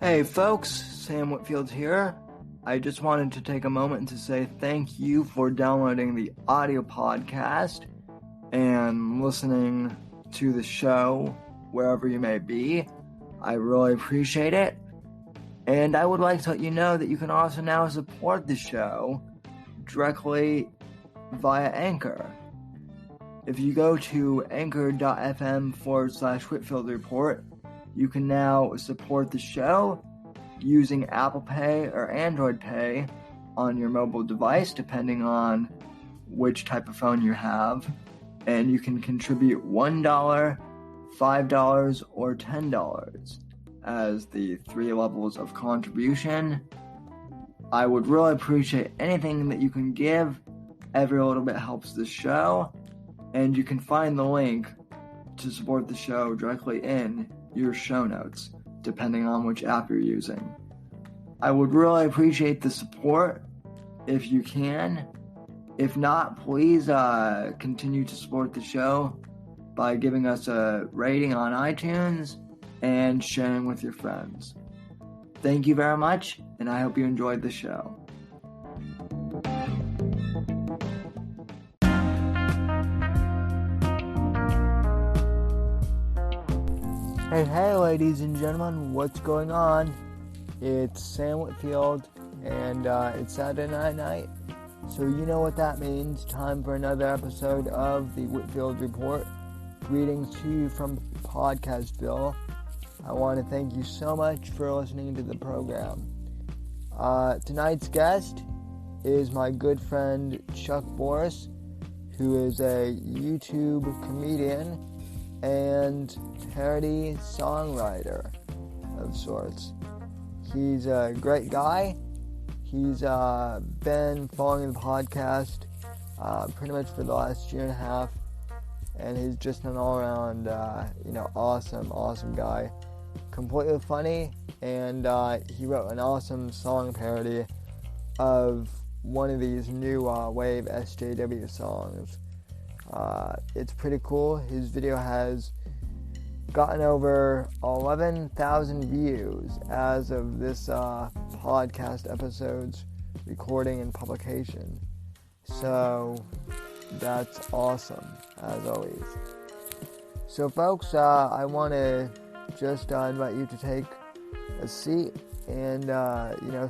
Hey folks, Sam Whitfield here. I just wanted to take a moment to say thank you for downloading the audio podcast and listening to the show wherever you may be. I really appreciate it. And I would like to let you know that you can also now support the show directly via Anchor. If you go to anchor.fm/Whitfield Report, you can now support the show using Apple Pay or Android Pay on your mobile device, depending on which type of phone you have. And you can contribute $1, $5, or $10 as the 3 levels of contribution. I would really appreciate anything that you can give. Every little bit helps the show. And you can find the link to support the show directly in your show notes, depending on which app you're using. I would really appreciate the support if you can. If not, please continue to support the show by giving us a rating on iTunes and sharing with your friends. Thank you very much, and I hope you enjoyed the show. Hey, ladies and gentlemen, what's going on? It's Sam Whitfield, and it's Saturday night, so you know what that means. Time for another episode of the Whitfield Report. Greetings to you from Podcastville. I want to thank you so much for listening to the program. Tonight's guest is my good friend Chuck Boris, who is a YouTube comedian and parody songwriter of sorts. He's a great guy. He's been following the podcast pretty much for the last year and a half, and he's just an all-around, awesome guy. Completely funny, and he wrote an awesome song parody of one of these new wave SJW songs. It's pretty cool. His video has gotten over 11,000 views as of this podcast episode's recording and publication. So that's awesome, as always. So folks, I want to just invite you to take a seat and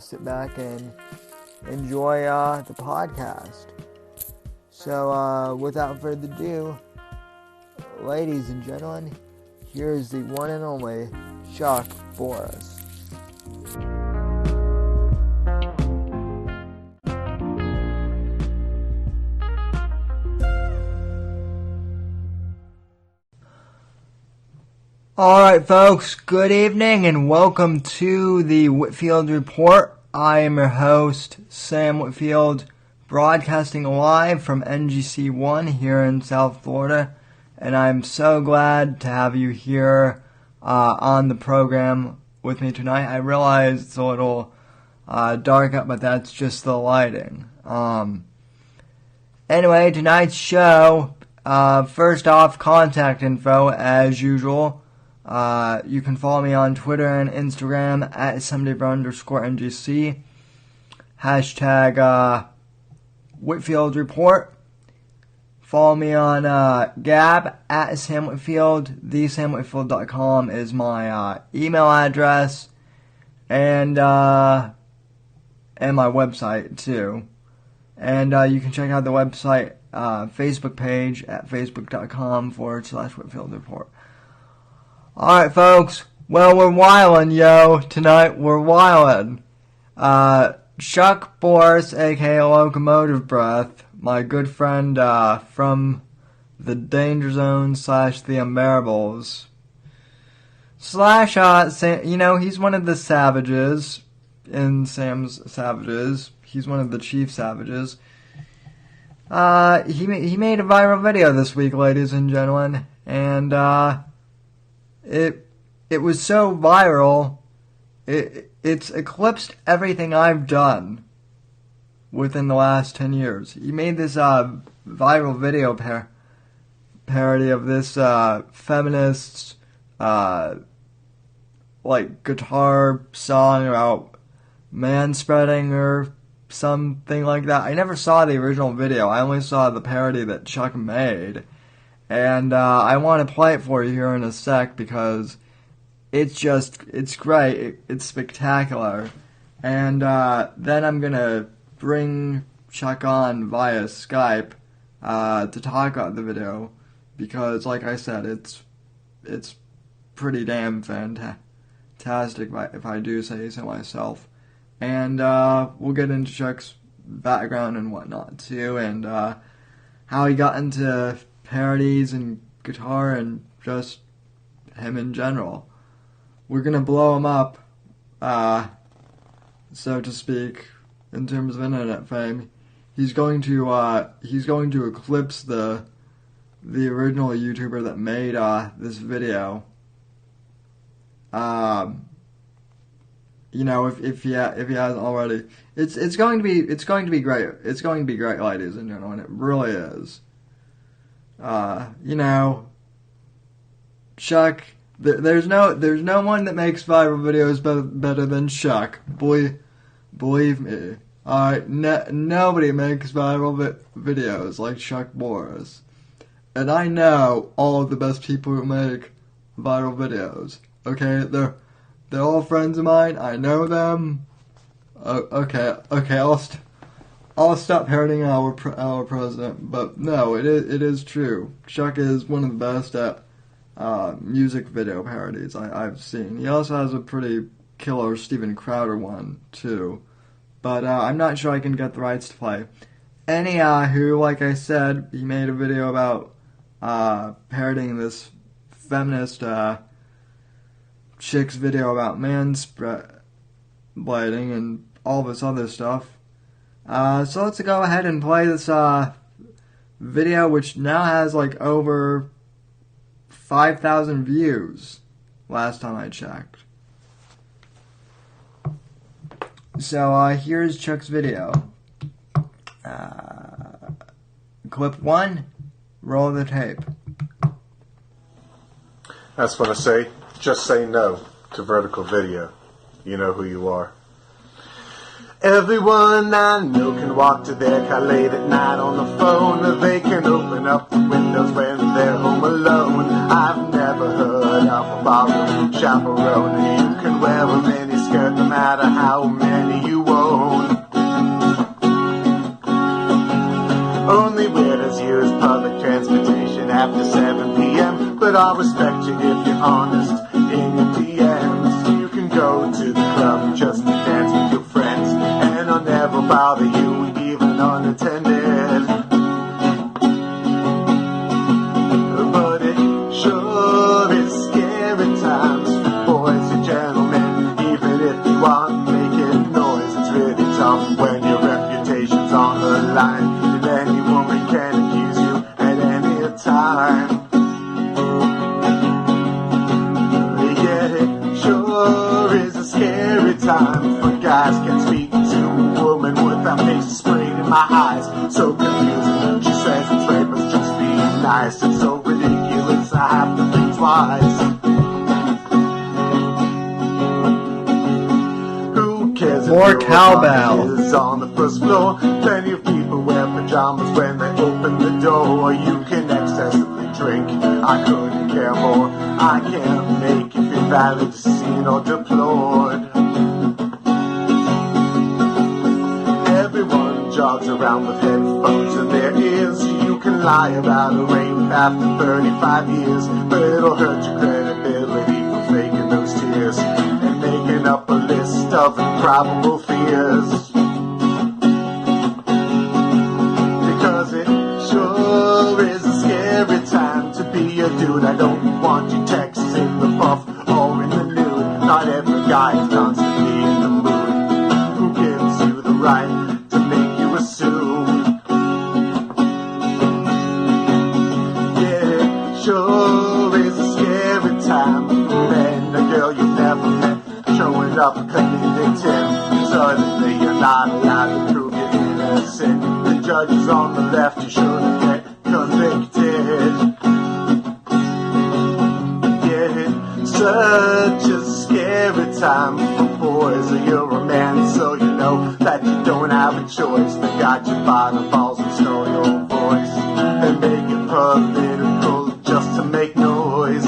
sit back and enjoy the podcast. So without further ado, ladies and gentlemen, here's the one and only Chuck Boris. Alright folks, good evening and welcome to the Whitfield Report. I am your host, Sam Whitfield, broadcasting live from NGC1 here in South Florida. And I'm so glad to have you here on the program with me tonight. I realize it's a little dark out, but that's just the lighting. Anyway, tonight's show, first off, contact info as usual. You can follow me on Twitter and Instagram at @SamDaver_NGC. Hashtag Whitfield Report. Follow me on Gab at Sam Whitfield. TheSamWhitfield.com is my email address, and my website too. And you can check out the website Facebook page at facebook.com/Whitfield Report. Alright folks, well we're whylin' yo tonight, we're whylin'. Chuck Boris, aka Locomotive Breath, my good friend from the Danger Zone / the Unbearables / he's one of the Savages in Sam's Savages. He's one of the Chief Savages. He made a viral video this week, ladies and gentlemen, and it was so viral, it's eclipsed everything I've done within the last 10 years. He made this viral video parody of this feminists like guitar song about man-spreading or something like that. I never saw the original video. I only saw the parody that Chuck made. And I want to play it for you here in a sec because it's great. It's spectacular. And then I'm going to bring Chuck on via Skype to talk about the video because, like I said, it's pretty damn fantastic if I do say so myself. And we'll get into Chuck's background and whatnot too, and how he got into parodies and guitar and just him in general. We're gonna blow him up, so to speak, in terms of internet fame. He's going to eclipse the original YouTuber that made this video. You know, if he hasn't already, it's going to be great. It's going to be great, ladies and gentlemen. It really is. You know, Chuck. There's no one that makes viral videos better than Chuck. Believe me. Alright, nobody makes viral videos like Chuck Boris. And I know all of the best people who make viral videos. Okay, they're all friends of mine. I know them. Okay, I'll stop parodying our president. But no, it is true. Chuck is one of the best at music video parodies I've seen. He also has a pretty killer Steven Crowder one too. But I'm not sure I can get the rights to play. Anywho, like I said, he made a video about parodying this feminist chick's video about mansplaining and all this other stuff. So let's go ahead and play this video, which now has like over 5,000 views last time I checked. So here's Chuck's video. Clip 1, roll the tape. I just want to say, just say no to vertical video. You know who you are. Everyone I know can walk to their car late at night on the phone, or they can open up the windows when they're home alone. I've never heard of a ballroom chaperone. You can wear a mini skirt no matter how many you own. Only weird as you is public transportation after 7 p.m. But I'll respect you if you're honest in your DMs. You can go to the club just to dance with your friends, and I'll never bother you even unattended. But it sure is scary times for boys and gentlemen. Even if you aren't making noise, it's really tough when your reputation's on the line. Any woman can accuse you at any time. Yeah, it sure is a scary time for guys can speak to a woman without faces sprayed in my eyes. So confusing. She says it's rape, but just being nice. It's so ridiculous, I have to think twice. Who cares More if cowbell is on the first floor? Plenty of people wear pajamas when they open the door. You can excessively drink, I couldn't care more. I can't make you feel valid, seen or deplored. Everyone jogs around with headphones in their ears. You can lie about a rape after 35 years, but it'll hurt your credibility for faking those tears and making up a list of improbable fears. Because it sure is a scary time to be a dude. I don't want you texts in the puff or in the nude. Not every guy is constantly in the mood. Who gives you the right to make you assume? Yeah, it sure is a scary time for men, a girl you've never met, showing up convicted. Suddenly you're not allowed to prove you're innocent. The judge is on the left, you shouldn't get convicted. Yeah, it such a scary time for boys. You're a man, so you know that you don't have a choice. They got you by the balls and snore your voice. They make it political just to make noise.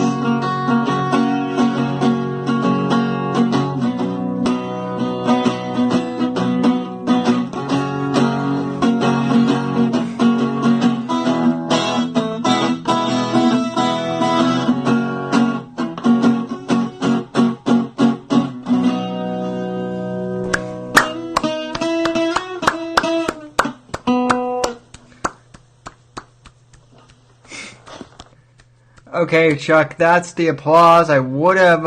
Okay, Chuck, that's the applause I would have,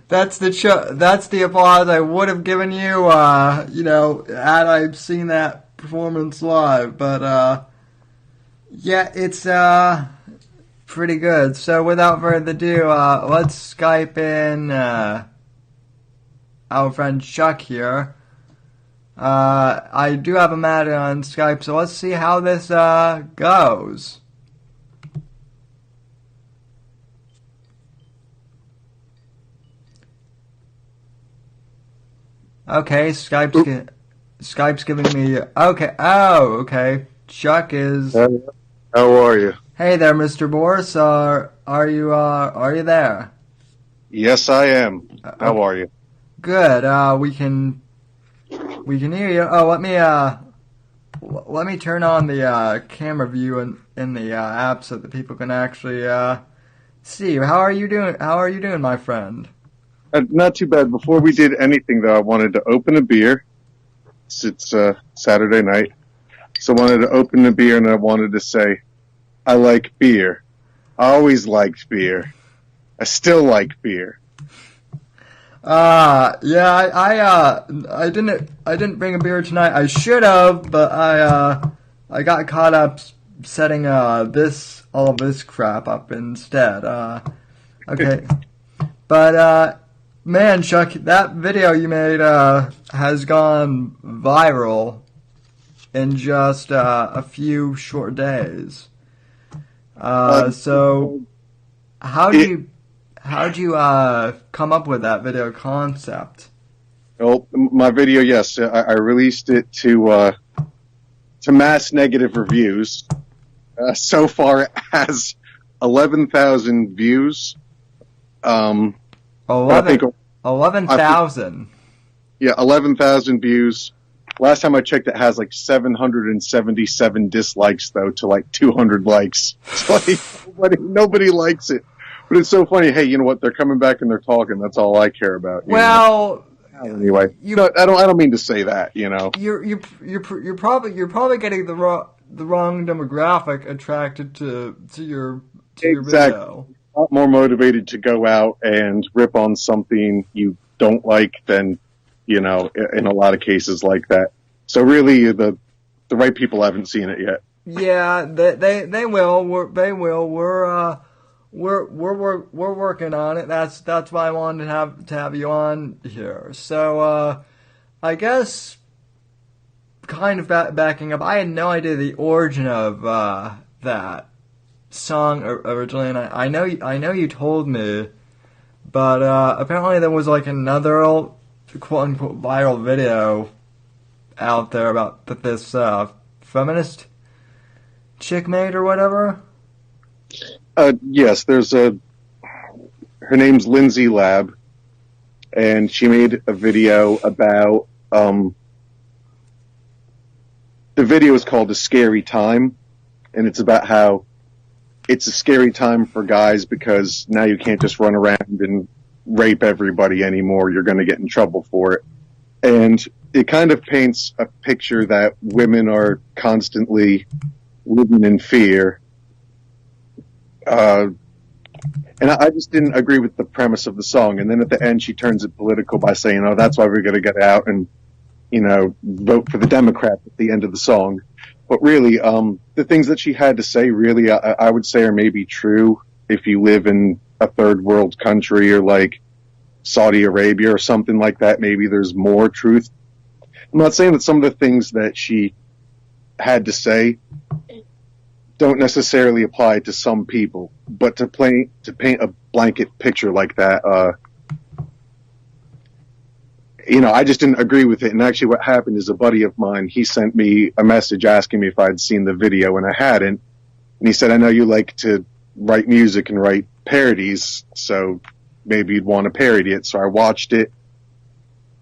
that's the applause I would have given you, had I seen that performance live, but, yeah, it's, pretty good. So without further ado, let's Skype in, our friend Chuck here. I do have a matter on Skype, so let's see how this goes. Okay, Skype's giving me. Okay, okay. Chuck is. How are you? Hey there, Mr. Boris. Are you there? Yes, I am. How are you? Good. We can hear you. Oh, let me turn on the camera view in the app so that people can actually see you. How are you doing, my friend? Not too bad. Before we did anything, though, I wanted to open a beer. It's Saturday night, so I wanted to open a beer, and I wanted to say, I like beer. I always liked beer. I still like beer. Yeah, I didn't bring a beer tonight. I should have, but I got caught up setting all this crap up instead. Okay. But man, Chuck, that video you made has gone viral in just a few short days. So how'd you come up with that video concept? Well, my video, yes, I released it to mass negative reviews. So far, it has 11,000 views. 11,000. Yeah, 11,000 views. Last time I checked, it has like 777 dislikes, though, to like 200 likes. It's like nobody likes it. But it's so funny. Hey, you know what? They're coming back and they're talking. That's all I care about. Well, anyway, I don't mean to say that. You know, you're probably getting the wrong demographic attracted to your video. A lot more motivated to go out and rip on something you don't like than, in a lot of cases like that. So really, the right people haven't seen it yet. Yeah, they will. We're working on it. That's why I wanted to have you on here. So I guess kind of backing up. I had no idea the origin of that song originally, and I know you told me, but apparently there was like another quote unquote viral video out there about this feminist chick made or whatever. Yes, her name's Lindsay Lab, and she made a video about, the video is called A Scary Time, and it's about how it's a scary time for guys because now you can't just run around and rape everybody anymore. You're going to get in trouble for it. And it kind of paints a picture that women are constantly living in fear. And I just didn't agree with the premise of the song. And then at the end, she turns it political by saying, oh, that's why we're going to get out and, vote for the Democrats at the end of the song. But really, the things that she had to say, really, I would say are maybe true if you live in a third world country or like Saudi Arabia or something like that. Maybe there's more truth. I'm not saying that some of the things that she had to say don't necessarily apply to some people, but to paint a blanket picture like that, I just didn't agree with it. And actually what happened is a buddy of mine, he sent me a message asking me if I'd seen the video, and I hadn't. And he said, I know you like to write music and write parodies, so maybe you'd want to parody it. So I watched it,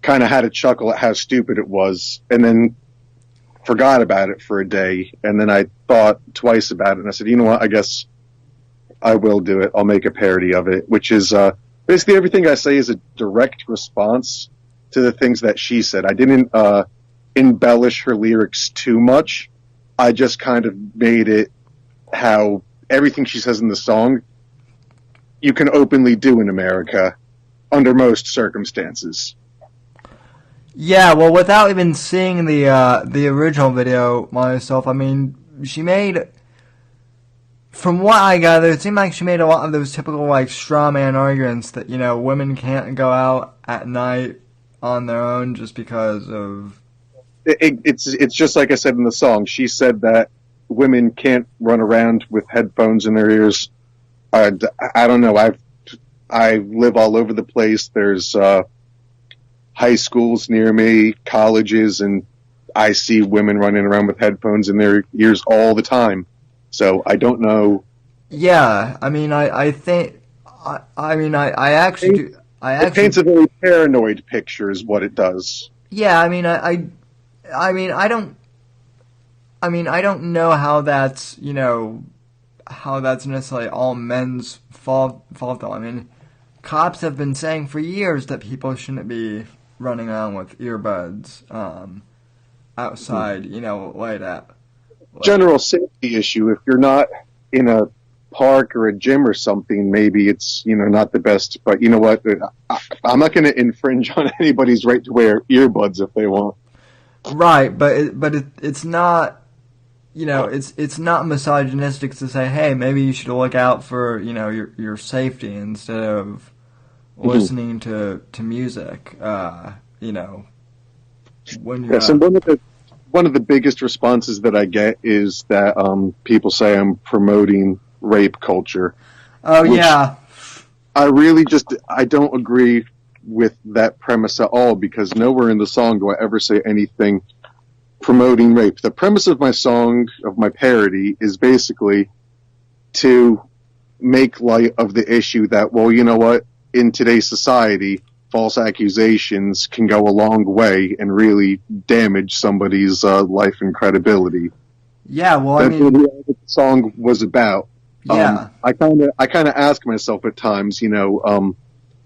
kind of had a chuckle at how stupid it was, and then forgot about it for a day. And then I thought twice about it, and I said, you know what, I guess I will do it. I'll make a parody of it, which is basically everything I say is a direct response to the things that she said. I didn't embellish her lyrics too much. I just kind of made it how everything she says in the song you can openly do in America under most circumstances. Yeah, well, without even seeing the original video myself, I mean, she made, from what I gather, it seemed like she made a lot of those typical, like, straw man arguments that, women can't go out at night on their own just because of... It's just like I said in the song. She said that women can't run around with headphones in their ears. I don't know. I live all over the place. There's high schools near me, colleges, and I see women running around with headphones in their ears all the time. So I don't know. Yeah, I mean, I think, I actually do. It paints a very paranoid picture, is what it does. Yeah, I mean, I don't know how that's, how that's necessarily all men's fault though. I mean, cops have been saying for years that people shouldn't be running around with earbuds outside, late at. General safety issue. If you're not in a park or a gym or something, maybe it's, not the best. But you know what? I'm not going to infringe on anybody's right to wear earbuds if they want. Right, but it's not, it's not misogynistic to say, hey, maybe you should look out for, your safety instead of listening to music, when you're yes, and one of the biggest responses that I get is that people say I'm promoting rape culture. Oh, yeah. I don't agree with that premise at all, because nowhere in the song do I ever say anything promoting rape. The premise of my song, of my parody, is basically to make light of the issue that, well, you know what, in today's society, false accusations can go a long way and really damage somebody's life and credibility. Yeah, well, that's what the song was about. Yeah. I kind of ask myself at times, do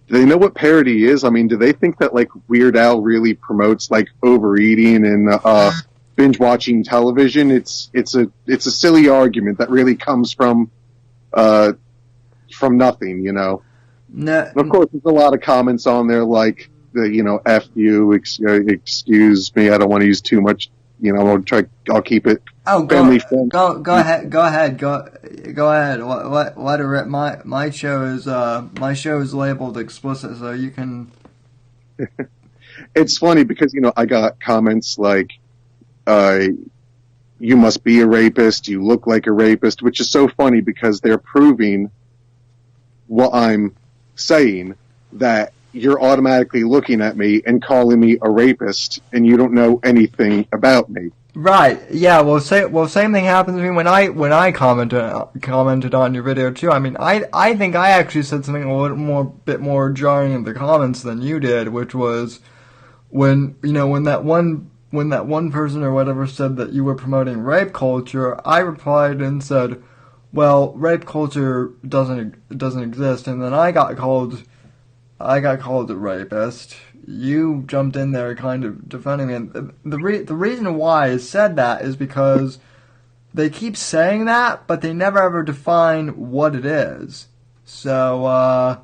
they know what parody is? I mean, do they think that, like, Weird Al really promotes, like, overeating and binge watching television? It's a silly argument that really comes from nothing, No. And of course, there's a lot of comments on there like F you, excuse me, I don't want to use too much, I'll keep it family friendly. Go ahead. Let her rip. My show is labeled explicit, so you can. It's funny because, I got comments like, you must be a rapist, you look like a rapist, which is so funny because they're proving what I'm saying, that you're automatically looking at me and calling me a rapist, and you don't know anything about me. Right. Yeah. Well, same thing happened to me when I commented on your video too. I mean, I think I actually said something a bit more jarring in the comments than you did, which was when that one person or whatever said that you were promoting rape culture. I replied and said, well, rape culture doesn't exist, and then I got called a rapist. You jumped in there kind of defending me, and the reason why I said that is because they keep saying that, but they never ever define what it is. So,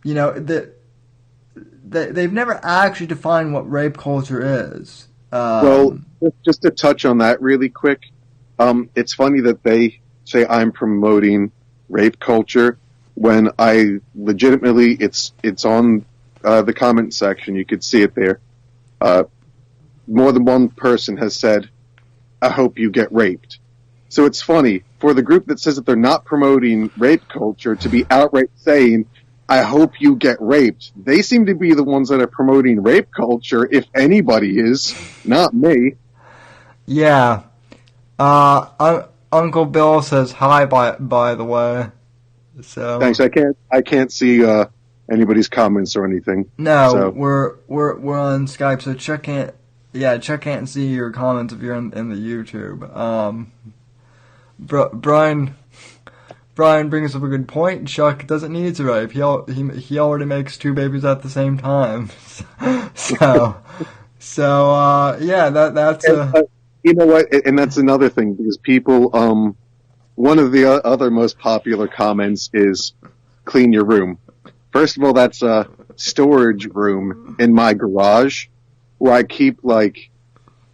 they've never actually defined what rape culture is. Well, just to touch on that really quick, it's funny that they say I'm promoting rape culture when I legitimately, it's on the comment section, you could see it there. More than one person has said, I hope you get raped. So it's funny for the group that says that they're not promoting rape culture to be outright saying, I hope you get raped. They seem to be the ones that are promoting rape culture, if anybody is, not me. Yeah. Uncle Bill says hi by the way. So Thanks. I can't see anybody's comments or anything. no, So. we're on Skype, so Chuck can't see your comments if you're in the YouTube. Brian brings up a good point. Chuck doesn't need to rape. He already makes 2 babies at the same time. Yeah, that's you know what? And that's another thing because people. One of the other most popular comments is "clean your room." First of all, that's a storage room in my garage where I keep like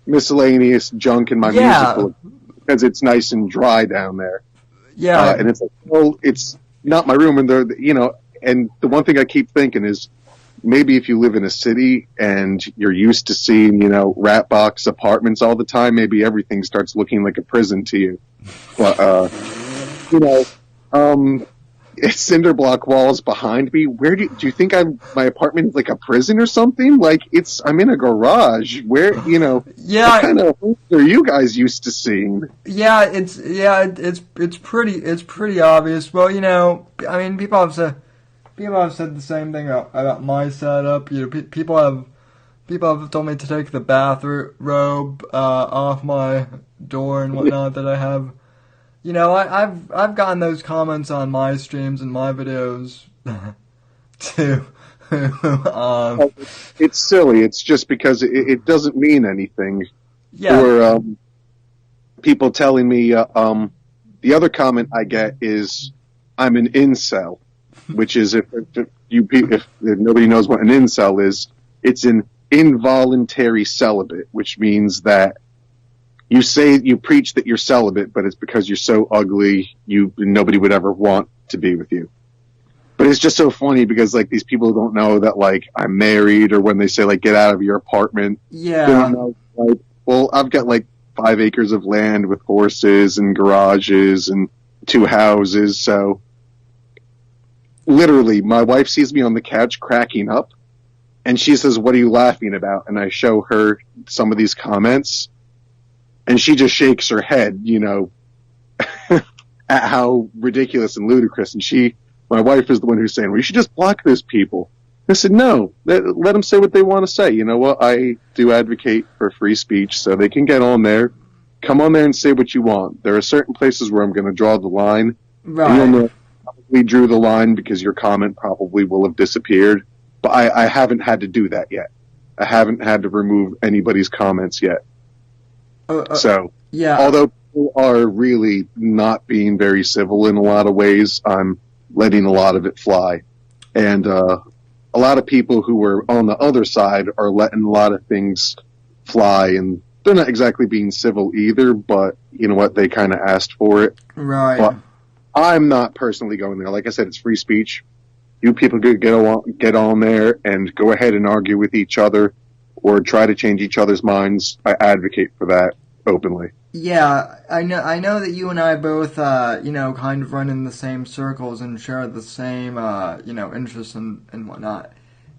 miscellaneous junk in my musical because it's nice and dry down there. Yeah, and it's like, well, it's not my room, and and the one thing I keep thinking is maybe if you live in a city and you're used to seeing, rat box apartments all the time, maybe everything starts looking like a prison to you. But it's cinder block walls behind me. Where do you think my apartment is like a prison or something? Like I'm in a garage. Where what kind of homes are you guys used to seeing? It's pretty obvious. Well, I mean, people have said the same thing about my setup. People have told me to take the bathrobe off my door and whatnot that I have. I've gotten those comments on my streams and my videos too. It's silly. It's just because it doesn't mean anything. Yeah. Or people telling me the other comment I get is I'm an incel, which is if nobody knows what an incel is, it's an involuntary celibate, which means that you preach that you're celibate, but it's because you're so ugly nobody would ever want to be with you. But it's just so funny because like these people don't know that like I'm married, or when they say like get out of your apartment, yeah, they don't know, like, well, I've got like 5 acres of land with horses and garages and 2 houses, so literally my wife sees me on the couch cracking up and she says, "What are you laughing about?" And I show her some of these comments. And she just shakes her head, at how ridiculous and ludicrous. And my wife is the one who's saying, well, you should just block those people. I said, no, let them say what they want to say. You know what? I do advocate for free speech, so they can get on there. Come on there and say what you want. There are certain places where I'm going to draw the line. Right. And you'll know I probably drew the line because your comment probably will have disappeared. But I haven't had to do that yet. I haven't had to remove anybody's comments yet. So, yeah. Although people are really not being very civil in a lot of ways, I'm letting a lot of it fly. And a lot of people who are on the other side are letting a lot of things fly, and they're not exactly being civil either, but you know what? They kind of asked for it. Right. But I'm not personally going there. Like I said, it's free speech. You people could get on there and go ahead and argue with each other or try to change each other's minds. I advocate for that openly. Yeah, I know that you and I both, kind of run in the same circles and share the same, interests and whatnot.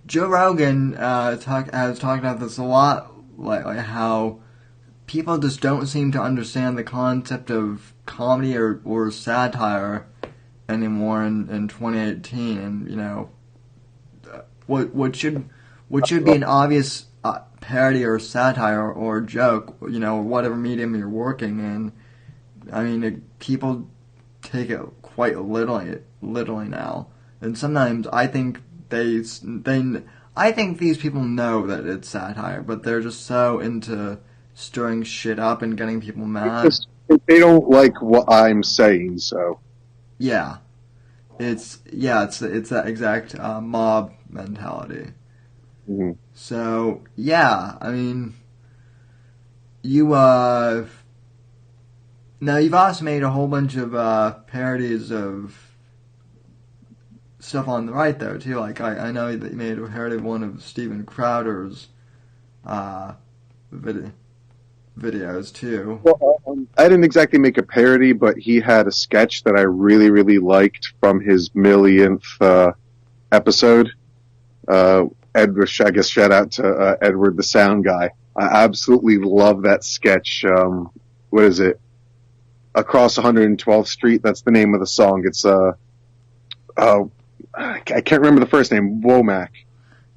Joe Rogan has talked about this a lot, like how people just don't seem to understand the concept of comedy or satire anymore in 2018, and what should be an obvious parody or satire or joke, whatever medium you're working in. I mean, people take it quite literally now, and sometimes I think I think these people know that it's satire, but they're just so into stirring shit up and getting people mad. They don't like what I'm saying, so yeah, it's that exact mob mentality. Mm-hmm. So, yeah, I mean, now you've also made a whole bunch of parodies of stuff on the right there, too. Like, I know that you made a parody of one of Steven Crowder's video. videos too. Well, I didn't exactly make a parody, but he had a sketch that I really, really liked from his millionth episode. Edward, I guess, shout out to Edward, the sound guy. I absolutely love that sketch. What is it? Across 112th Street. That's the name of the song. It's I can't remember the first name. Womack.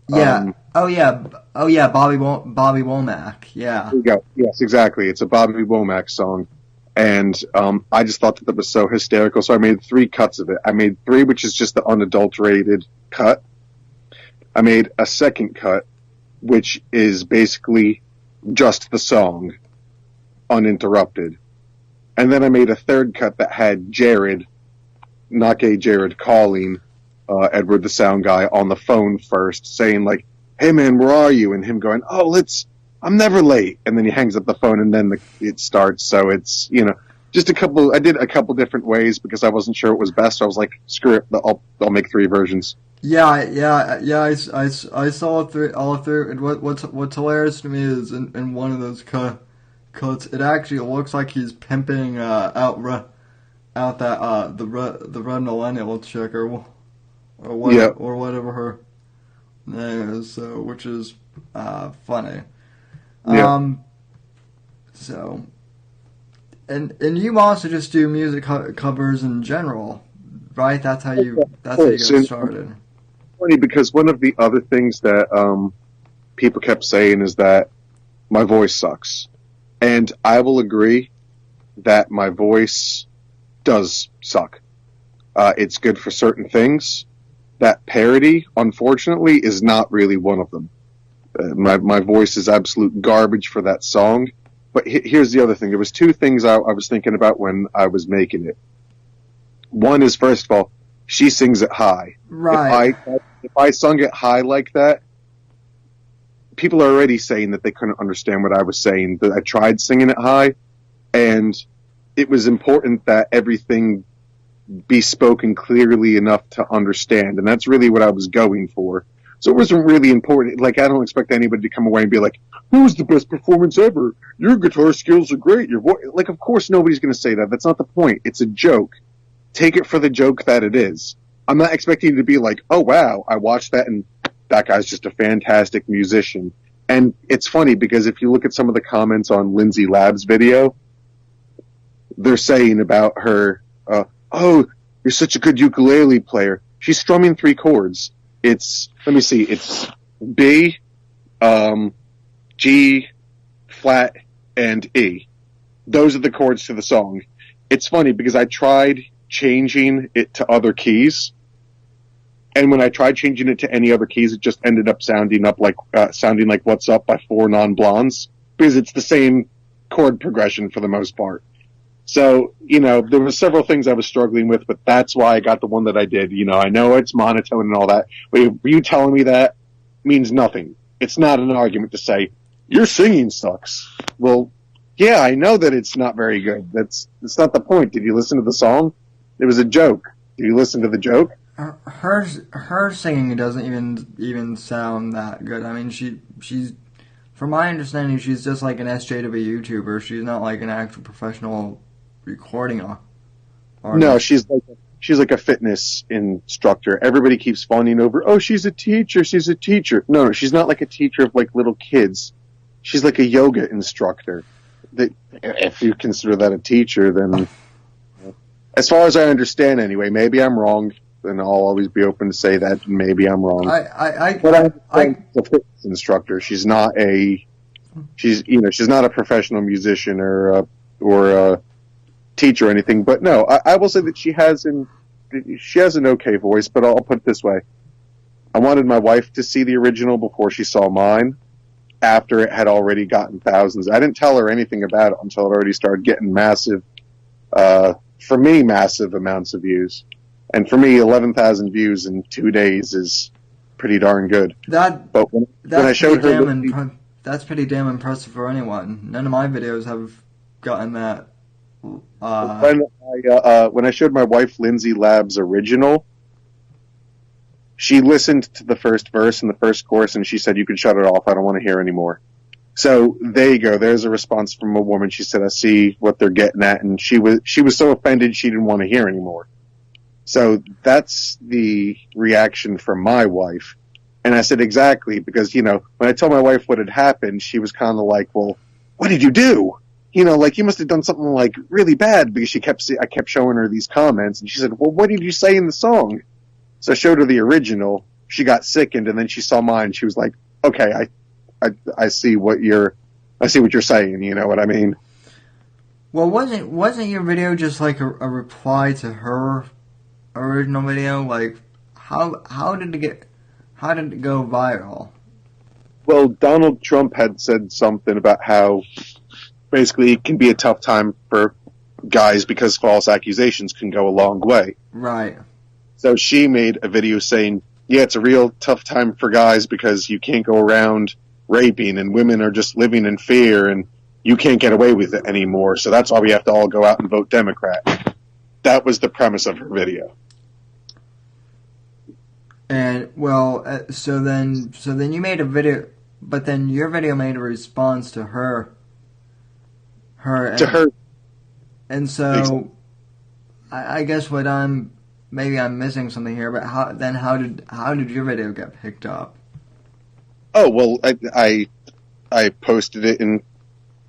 Yeah. Bobby Womack. Yeah. There you go. Yes, exactly. It's a Bobby Womack song. And I just thought that was so hysterical. So I made 3 cuts of it. I made 3, which is just the unadulterated cut. I made a second cut, which is basically just the song, uninterrupted. And then I made a third cut that had Jared, not gay Jared, calling Edward, the sound guy, on the phone first, saying like, "Hey man, where are you?" And him going, "Oh, I'm never late." And then he hangs up the phone, and then it starts. So it's, just I did a couple different ways because I wasn't sure it was best. So I was like, screw it, I'll make 3 versions. Yeah. I saw all through. And what's hilarious to me is in one of those cuts, it actually looks like he's pimping out that the red millennial chick or whatever her name is. So which is funny. Yeah. So. And you also just do music covers in general, right? That's how you get started. Funny because one of the other things that people kept saying is that my voice sucks, and I will agree that my voice does suck. It's good for certain things. That parody, unfortunately, is not really one of them. My voice is absolute garbage for that song. But here's the other thing. There was 2 things I was thinking about when I was making it. One is, first of all, she sings it high. Right. If I sung it high like that, people are already saying that they couldn't understand what I was saying. That I tried singing it high, and it was important that everything be spoken clearly enough to understand. And that's really what I was going for. So it wasn't really important. Like, I don't expect anybody to come away and be like, "That was the best performance ever. Your guitar skills are great. Your voice." Like, of course nobody's going to say that. That's not the point. It's a joke. Take it for the joke that it is. I'm not expecting you to be like, "Oh, wow, I watched that and that guy's just a fantastic musician." And it's funny because if you look at some of the comments on Lindsay Lab's video, they're saying about her, "Oh, you're such a good ukulele player." She's strumming 3 chords. It's B, G, flat, and E. Those are the chords to the song. It's funny because I tried changing it to other keys, and when I tried changing it to any other keys, it just ended up sounding like "What's Up" by 4 Non-Blondes, because it's the same chord progression for the most part. So, there were several things I was struggling with, but that's why I got the one that I did. I know it's monotone and all that, but you telling me that means nothing. It's not an argument to say, "Your singing sucks." Well, yeah, I know that it's not very good. That's not the point. Did you listen to the song? It was a joke. Did you listen to the joke? Her singing doesn't even sound that good. I mean, she's from my understanding, she's just like an SJW YouTuber. She's not like an actual professional recording artist. No, she's like a fitness instructor. Everybody keeps fawning over, "Oh, she's a teacher. She's a teacher." No, she's not like a teacher of like little kids. She's like a yoga instructor. If you consider that a teacher, then, as far as I understand, anyway, maybe I'm wrong. And I'll always be open to say that maybe I'm wrong. But I'm a fitness instructor. She's not she's not a professional musician or a teacher or anything. But no, I will say that she has an okay voice. But I'll put it this way: I wanted my wife to see the original before she saw mine. After it had already gotten thousands, I didn't tell her anything about it until it already started getting massive amounts of views. And for me, 11,000 views in 2 days is pretty darn good. But when I showed her, that's pretty damn impressive for anyone. None of my videos have gotten that. When I showed my wife Lindsay Lab's original, she listened to the first verse and the first chorus, and she said, "You can shut it off. I don't want to hear anymore." So there you go. There's a response from a woman. She said, I see what they're getting at. And she was so offended she didn't want to hear anymore. So that's the reaction from my wife. And I said, exactly, because, when I told my wife what had happened, she was kind of like, well, what did you do? You must have done something like really bad, because I kept showing her these comments, and she said, well, what did you say in the song? So I showed her the original. She got sickened, and then she saw mine. She was like, okay, I see what you're saying. You know what I mean? Well, wasn't your video just like a reply to her original video? Like, how did it go viral? Well, Donald Trump had said something about how basically it can be a tough time for guys because false accusations can go a long way. Right. So she made a video saying, yeah, it's a real tough time for guys because you can't go around raping and women are just living in fear and you can't get away with it anymore. So that's why we have to all go out and vote Democrat. That was the premise of her video. And so then you made a video, but then your video made a response to her. And so, exactly. I guess maybe I'm missing something here. But how did your video get picked up? Oh well, I posted it in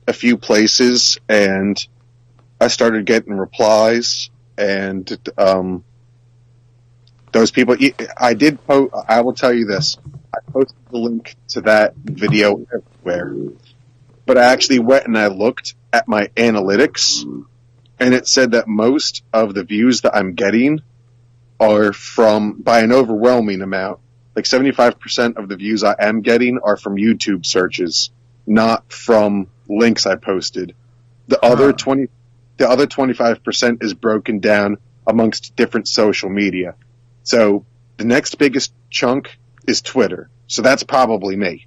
a few places, and I started getting replies, and those people, I will tell you this, I posted the link to that video everywhere, but I actually went and I looked at my analytics, and it said that most of the views that I'm getting are by an overwhelming amount, like 75% of the views I am getting are from YouTube searches, not from links I posted. The other 25% is broken down amongst different social media. So the next biggest chunk is Twitter. So that's probably me.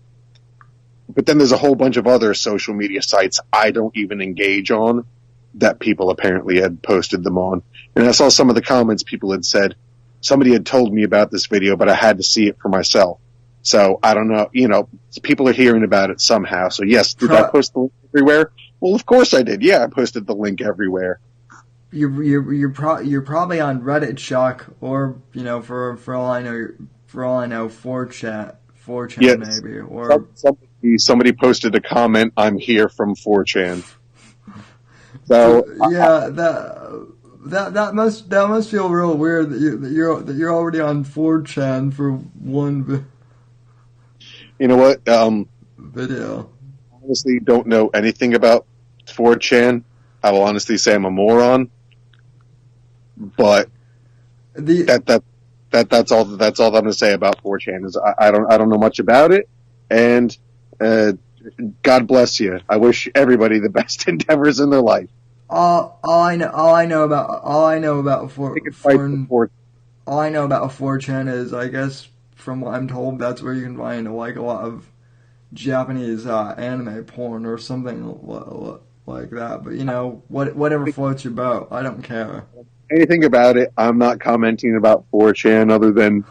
But then there's a whole bunch of other social media sites I don't even engage on that people apparently had posted them on. And I saw some of the comments people had said, somebody had told me about this video, but I had to see it for myself. So I don't know, people are hearing about it somehow. So yes, did I post the link everywhere? Well, of course I did. Yeah, I posted the link everywhere. You're probably on Reddit Shock, or for all I know 4chan yes. Maybe, or somebody posted a comment, I'm here from 4chan. So yeah, that must feel real weird that you're already on 4chan for one. You know what? Video. Honestly, don't know anything about 4chan. I will honestly say I'm a moron. But that's all I'm going to say about 4chan is I don't know much about it, and God bless you. I wish everybody the best endeavors in their life. All I know about 4chan is, I guess, from what I'm told, that's where you can find like a lot of Japanese anime porn or something like that. But whatever floats your boat, I don't care. Anything about it, I'm not commenting about 4chan other than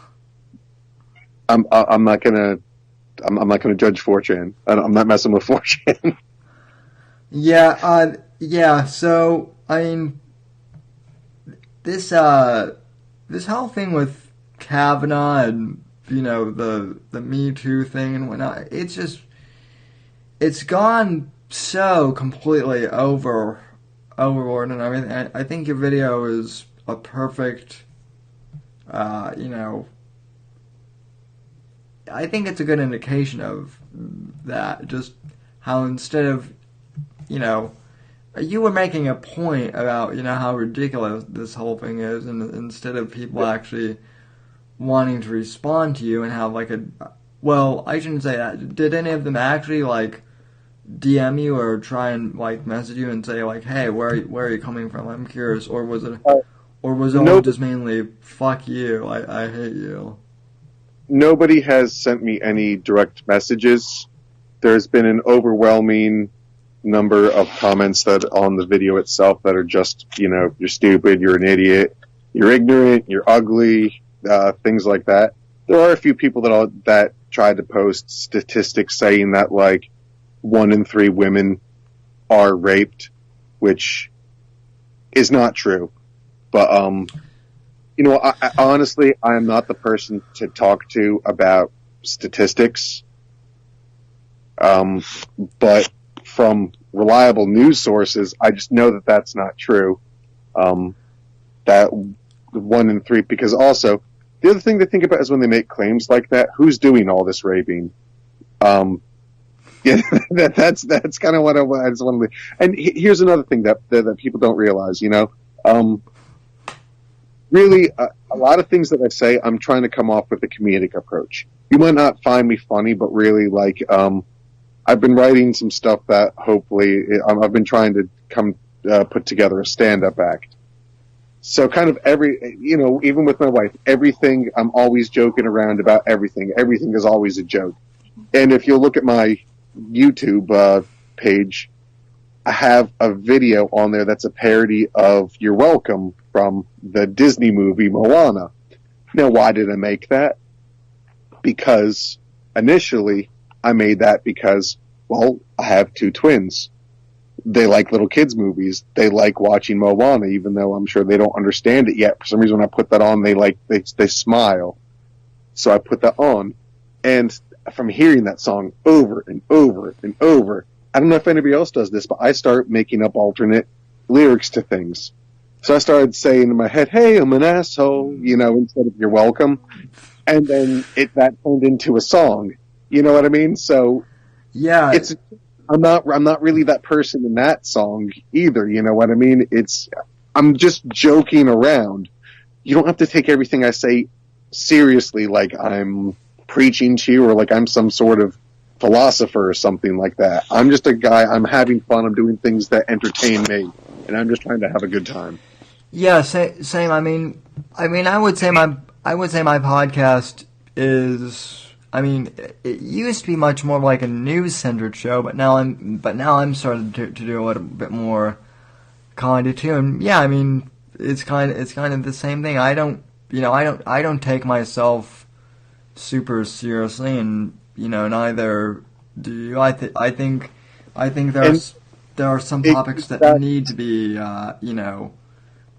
I'm not gonna judge 4chan. I'm not messing with 4chan. Yeah. So I mean, this whole thing with Kavanaugh and the Me Too thing and whatnot, it's gone so completely overboard and everything. I think your video is a perfect, I think it's a good indication of that. Just how instead of, you were making a point about, how ridiculous this whole thing is, and instead of people actually wanting to respond to you and have like I shouldn't say that. Did any of them actually like DM you or try and like message you and say like, hey, where are you coming from? I'm curious. Or was it all just mainly fuck you, I hate you? Nobody has sent me any direct messages. There's been an overwhelming number of comments that on the video itself that are just, you're stupid, you're an idiot, you're ignorant, you're ugly, things like that. There are a few people that tried to post statistics saying that like 1 in 3 women are raped, which is not true. But, I honestly, I am not the person to talk to about statistics. But from reliable news sources, I just know that that's not true. That 1 in 3, because also, the other thing to think about is when they make claims like that, who's doing all this raping? Yeah, that's kind of what I just want to. And here's another thing that people don't realize. Really, a lot of things that I say, I'm trying to come off with a comedic approach. You might not find me funny, but really, like, I've been writing some stuff that hopefully I've been trying to put together a stand-up act. So kind of even with my wife, everything, I'm always joking around about everything. Everything is always a joke. And if you look at my YouTube page, I have a video on there that's a parody of You're Welcome from the Disney movie Moana. Now, why did I make that? Because initially I made that because, well, I have 2 twins. They like little kids movies. They like watching Moana, even though I'm sure they don't understand it yet. For some reason, when I put that on, they smile. So I put that on, and from hearing that song over and over and over, I don't know if anybody else does this, but I start making up alternate lyrics to things. So I started saying in my head, "Hey, I'm an asshole," instead of "You're welcome," and then that turned into a song. You know what I mean? So Yeah. I'm not really that person in that song either. You know what I mean? I'm just joking around. You don't have to take everything I say seriously, like I'm preaching to you or like I'm some sort of philosopher or something like that. I'm just a guy. I'm having fun. I'm doing things that entertain me, and I'm just trying to have a good time. Yeah, same. I mean, I would say my podcast is. I mean, it used to be much more like a news-centered show, but now I'm starting to do a little bit more comedy too. And yeah, I mean, it's kind of the same thing. I don't take myself super seriously, and neither do you. I think there are some topics that need to be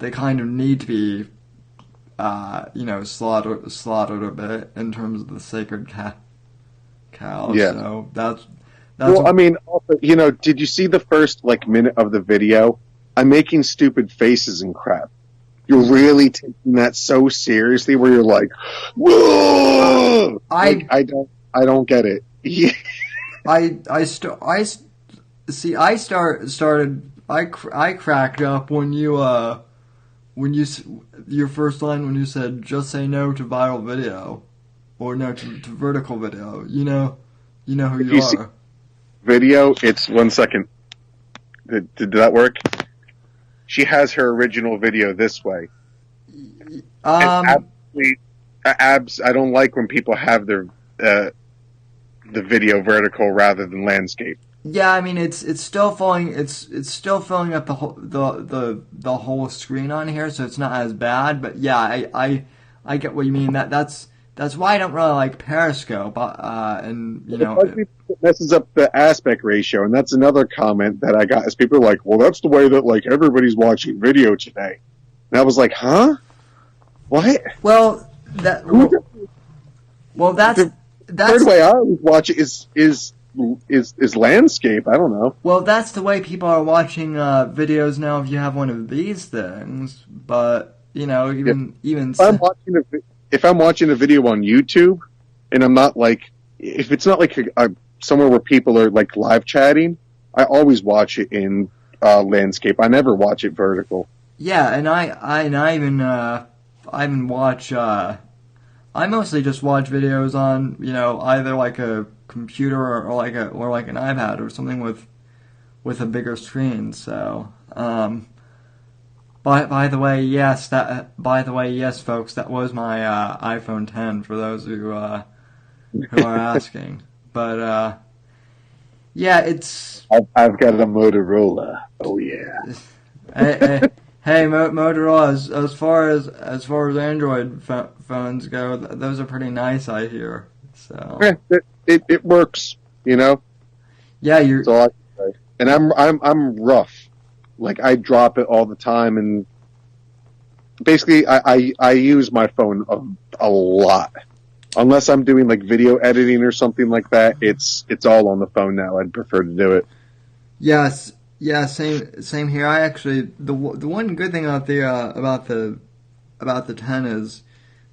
they kind of need to be slaughtered a bit in terms of the sacred cow. Yeah. So that's. Well, I mean, also, did you see the first minute of the video? I'm making stupid faces and crap. You're really taking that so seriously, where you're like, "Whoa!" I don't get it. I cracked up when your first line when you said just say no to viral video or no to vertical video. You know who you are. Video, it's 1 second. Did that work? She has her original video this way. I don't like when people have their the video vertical rather than landscape. Yeah, I mean it's still filling up the whole screen on here, so it's not as bad. But yeah, I get what you mean. That's why I don't really like Periscope. It messes up the aspect ratio, and that's another comment that I got. Is people are like, "Well, that's the way that everybody's watching video today," and I was like, "Huh? What?" Well, that's the way I always watch it is landscape. I don't know. Well, that's the way people are watching videos now. If you have one of these things, but even if I'm watching a video on YouTube, and I'm not if it's not somewhere where people are live chatting, I always watch it in landscape. I never watch it vertical. Yeah, and I even watch. I mostly just watch videos on either a computer or like an iPad or something with a bigger screen. So, by the way, yes, folks, that was my iPhone 10 for those who are asking. But yeah, it's. I've got a Motorola. Oh yeah. Hey, Motorola. As far as Android phones go, those are pretty nice. I hear. So yeah, it works. Yeah, you're. That's all I can say. And I'm rough. Like, I drop it all the time, and basically I use my phone a lot. Unless I'm doing like video editing or something like that, it's all on the phone now. I'd prefer to do it. Yes, yeah, same here. I actually the one good thing about the 10 is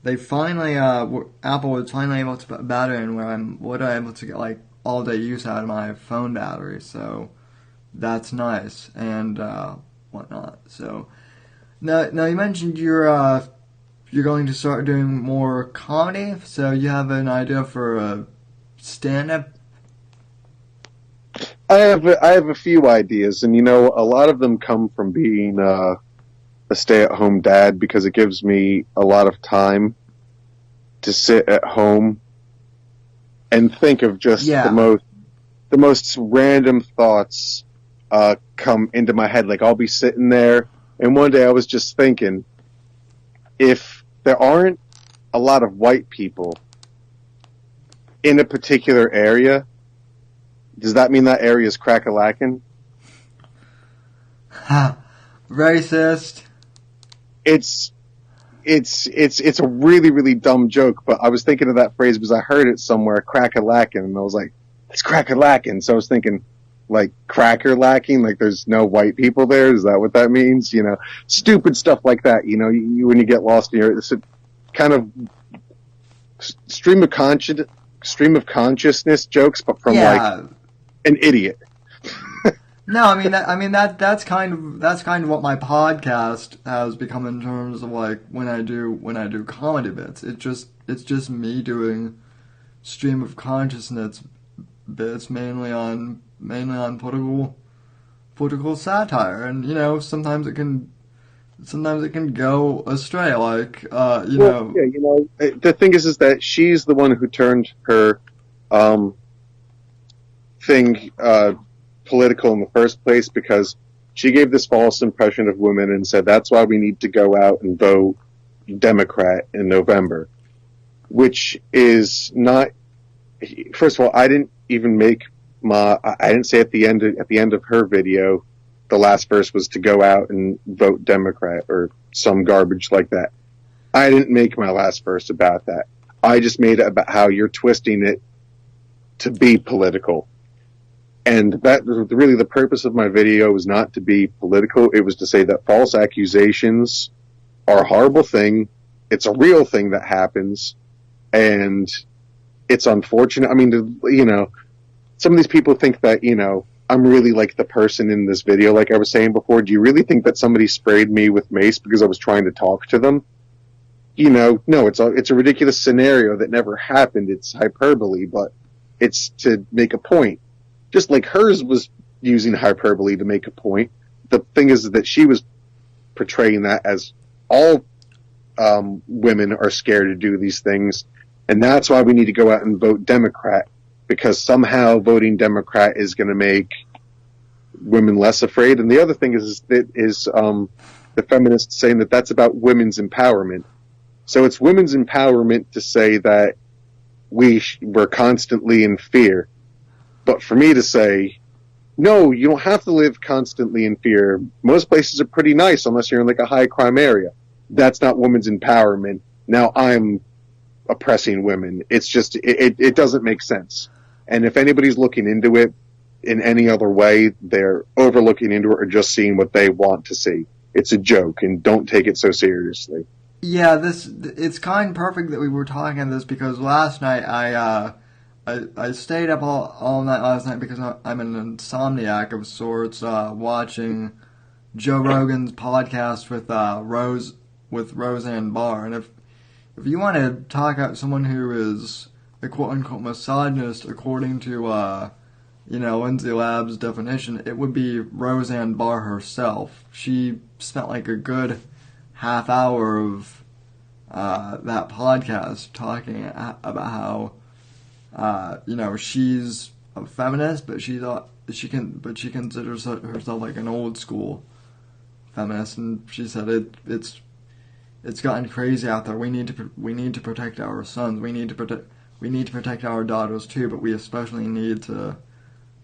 they finally Apple was finally able to put battery in where I'm able to get like all day use out of my phone battery. So that's nice and whatnot. So now you mentioned you're going to start doing more comedy. So you have an idea for a stand up. I have a few ideas, and a lot of them come from being a stay-at-home dad because it gives me a lot of time to sit at home and think of just Yeah. the most random thoughts come into my head. Like, I'll be sitting there, and one day I was just thinking, if there aren't a lot of white people in a particular area, does that mean that area is crack-a-lackin'? Racist. It's a really, really dumb joke, but I was thinking of that phrase because I heard it somewhere, crack-a-lackin', and I was like, it's crack-a-lackin'. So I was thinking, like, cracker lacking, like there's no white people there. Is that what that means? Stupid stuff like that. When you get lost in it's a kind of stream of consciousness jokes, but from like Yeah. an idiot. No, that's kind of what my podcast has become in terms of like when I do comedy bits. It's just me doing stream of consciousness bits mainly on political satire, and sometimes it can go astray. Like Well, yeah, the thing is that she's the one who turned her thing political in the first place because she gave this false impression of women and said that's why we need to go out and vote Democrat in November, which is not. First of all, I didn't even I didn't say at the end of her video, the last verse was to go out and vote Democrat or some garbage like that. I didn't make my last verse about that. I just made it about how you're twisting it to be political. And that was really the purpose of my video, was not to be political. It was to say that false accusations are a horrible thing. It's a real thing that happens. And it's unfortunate. I mean, some of these people think that, I'm really like the person in this video, like I was saying before. Do you really think that somebody sprayed me with mace because I was trying to talk to them? No, it's a ridiculous scenario that never happened. It's hyperbole, but it's to make a point. Just like hers was using hyperbole to make a point. The thing is that she was portraying that as all women are scared to do these things, and that's why we need to go out and vote Democrat, because somehow voting Democrat is going to make women less afraid. And the other thing is the feminists saying that that's about women's empowerment. So it's women's empowerment to say that we're constantly in fear. But for me to say, no, you don't have to live constantly in fear. Most places are pretty nice unless you're in like a high crime area. That's not women's empowerment. Now I'm oppressing women. It's just, it doesn't make sense. And if anybody's looking into it in any other way, they're overlooking into it or just seeing what they want to see. It's a joke, and don't take it so seriously. Yeah, it's kind of perfect that we were talking about this because last night I stayed up all night last night because I'm an insomniac of sorts, watching Joe Rogan's podcast with Roseanne Barr. And if you want to talk about someone who is a quote unquote misogynist according to Lindsay Lab's definition, it would be Roseanne Barr herself. She spent like a good half hour of that podcast talking about how she's a feminist, but she considers herself like an old school feminist, and she said it's gotten crazy out there. We need to protect our sons. We need to protect our daughters too, but we especially need to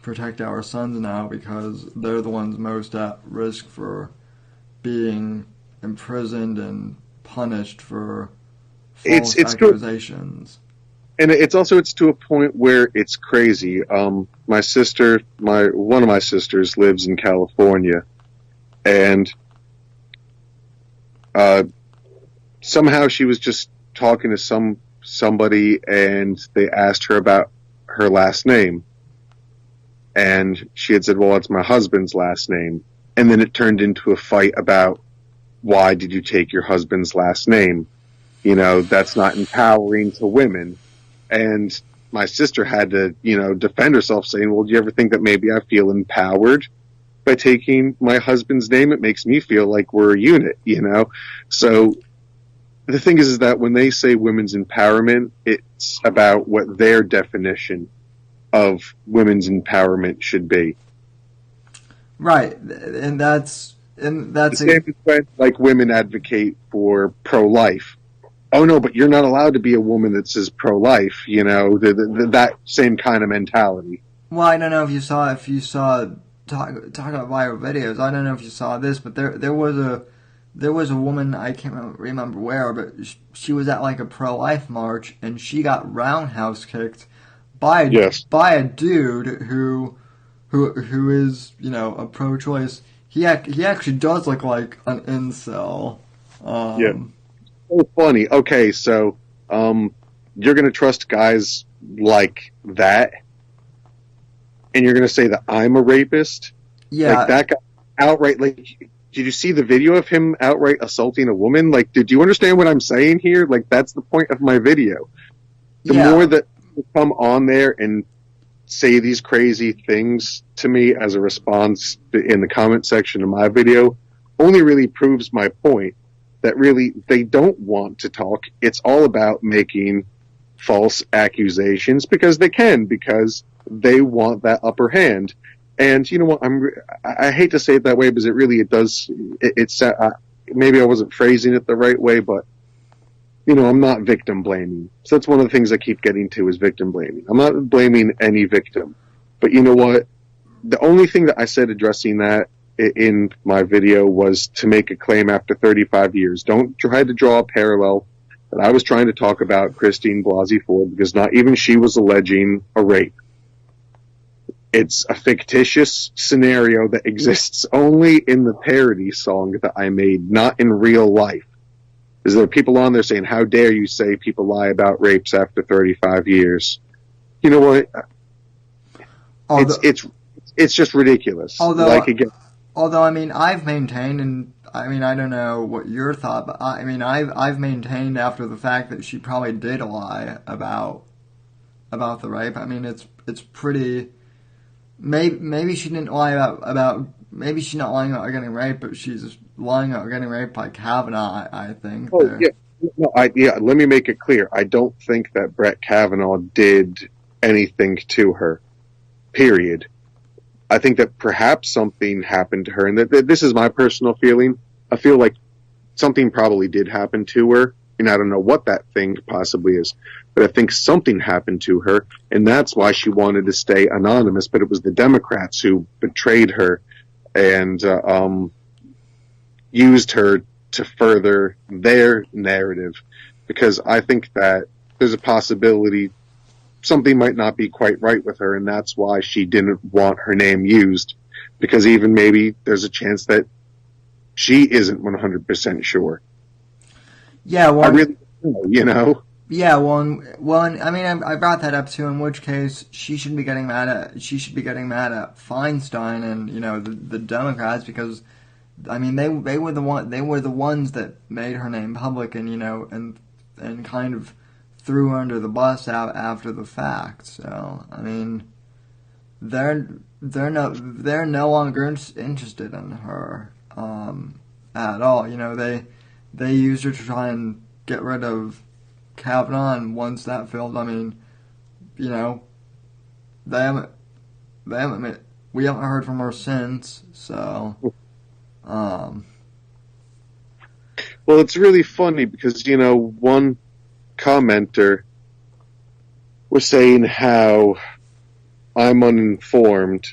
protect our sons now because they're the ones most at risk for being imprisoned and punished for false accusations. And it's to a point where it's crazy. My sister, one of my sisters lives in California, and somehow she was just talking to somebody, and they asked her about her last name, and she had said, "Well, it's my husband's last name," and then it turned into a fight about why did you take your husband's last name? You know, that's not empowering to women. And my sister had to, defend herself saying, well, do you ever think that maybe I feel empowered by taking my husband's name? It makes me feel like we're a unit, So the thing is that when they say women's empowerment, it's about what their definition of women's empowerment should be. Right. And that's the same as when, like, women advocate for pro-life. Oh no, but you're not allowed to be a woman that says pro-life, that same kind of mentality. Well, I don't know if you saw talking about viral videos. I don't know if you saw this, but there was a woman, I can't remember where, but she was at like a pro-life march and she got roundhouse kicked by a dude who is, a pro-choice. He actually does look like an incel. So funny. Okay, so you're going to trust guys like that, and you're going to say that I'm a rapist? Yeah. Like, that guy outright, like, did you see the video of him outright assaulting a woman? Like, did you understand what I'm saying here? Like, that's the point of my video. The more that you come on there and say these crazy things to me as a response in the comment section of my video only really proves my point. That really, they don't want to talk. It's all about making false accusations because they they want that upper hand. And you know what? I hate to say it that way because it's maybe I wasn't phrasing it the right way, but I'm not victim blaming. So that's one of the things I keep getting to is victim blaming. I'm not blaming any victim, but you know what? The only thing that I said addressing that in my video was to make a claim after 35 years. Don't try to draw a parallel that I was trying to talk about Christine Blasey Ford because not even she was alleging a rape. It's a fictitious scenario that exists only in the parody song that I made, not in real life. Is there people on there saying, how dare you say people lie about rapes after 35 years? You know what? It's just ridiculous. Although, I mean, I've maintained, and I mean, I don't know what your thought, but I mean, I've maintained after the fact that she probably did lie about the rape. I mean, it's pretty. Maybe she didn't lie about. Maybe she's not lying about getting raped, but she's lying about getting raped by Kavanaugh. I think. Oh yeah, no, let me make it clear. I don't think that Brett Kavanaugh did anything to her. Period. I think that perhaps something happened to her, and that this is my personal feeling. I feel like something probably did happen to her, and I don't know what that thing possibly is, but I think something happened to her, and that's why she wanted to stay anonymous, but it was the Democrats who betrayed her and used her to further their narrative, because I think that there's a possibility something might not be quite right with her, and that's why she didn't want her name used, because even maybe there's a chance that she isn't 100% sure. Yeah, well, I really don't know, Yeah, well, I mean, I brought that up too. In which case, she should be getting mad at Feinstein and the Democrats, because I mean they were the ones that made her name public and and kind of threw her under the bus out after the fact. So I mean, they're no longer interested in her at all. They used her to try and get rid of Kavanaugh, and once that failed, I mean, we haven't heard from her since. So, well, it's really funny because one commenter was saying how I'm uninformed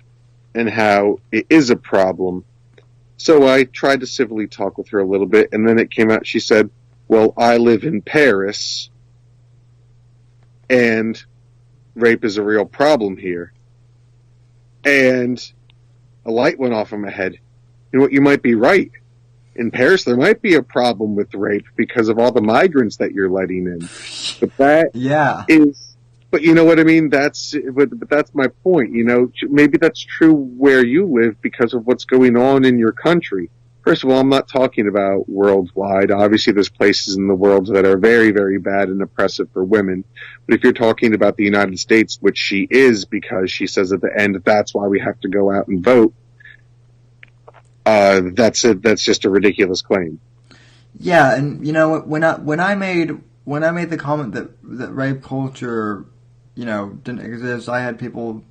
and how it is a problem. So I tried to civilly talk with her a little bit, and then it came out, she said, well, I live in Paris, and rape is a real problem here. And a light went off in my head. You know what, you might be right. In Paris, there might be a problem with rape because of all the migrants that you're letting in. But that is, but you know what I mean? But that's my point. You know, maybe that's true where you live because of what's going on in your country. First of all, I'm not talking about worldwide. Obviously, there's places in the world that are very, very bad and oppressive for women. But if you're talking about the United States, which she is, because she says at the end, that's why we have to go out and vote, that's just a ridiculous claim. Yeah, and you know, when I made the comment that rape culture, you know, didn't exist, I had people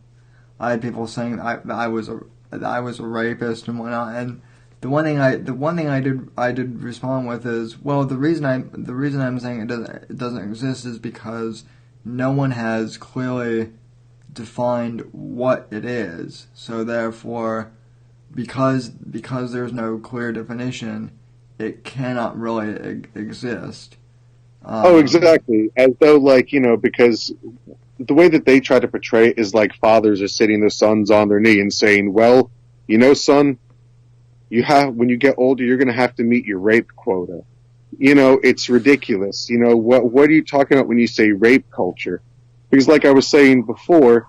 saying that I was a rapist and whatnot. And the one thing I did respond with is, well, the reason I'm saying it doesn't exist is because no one has clearly defined what it is. So therefore, because there's no clear definition, it cannot really exist. Exactly. As though, like, you know, because the way that they try to portray it is like fathers are sitting their sons on their knee and saying, well, you know, son, when you get older, you're going to have to meet your rape quota. You know, it's ridiculous. You know, what are you talking about when you say rape culture? Because like I was saying before,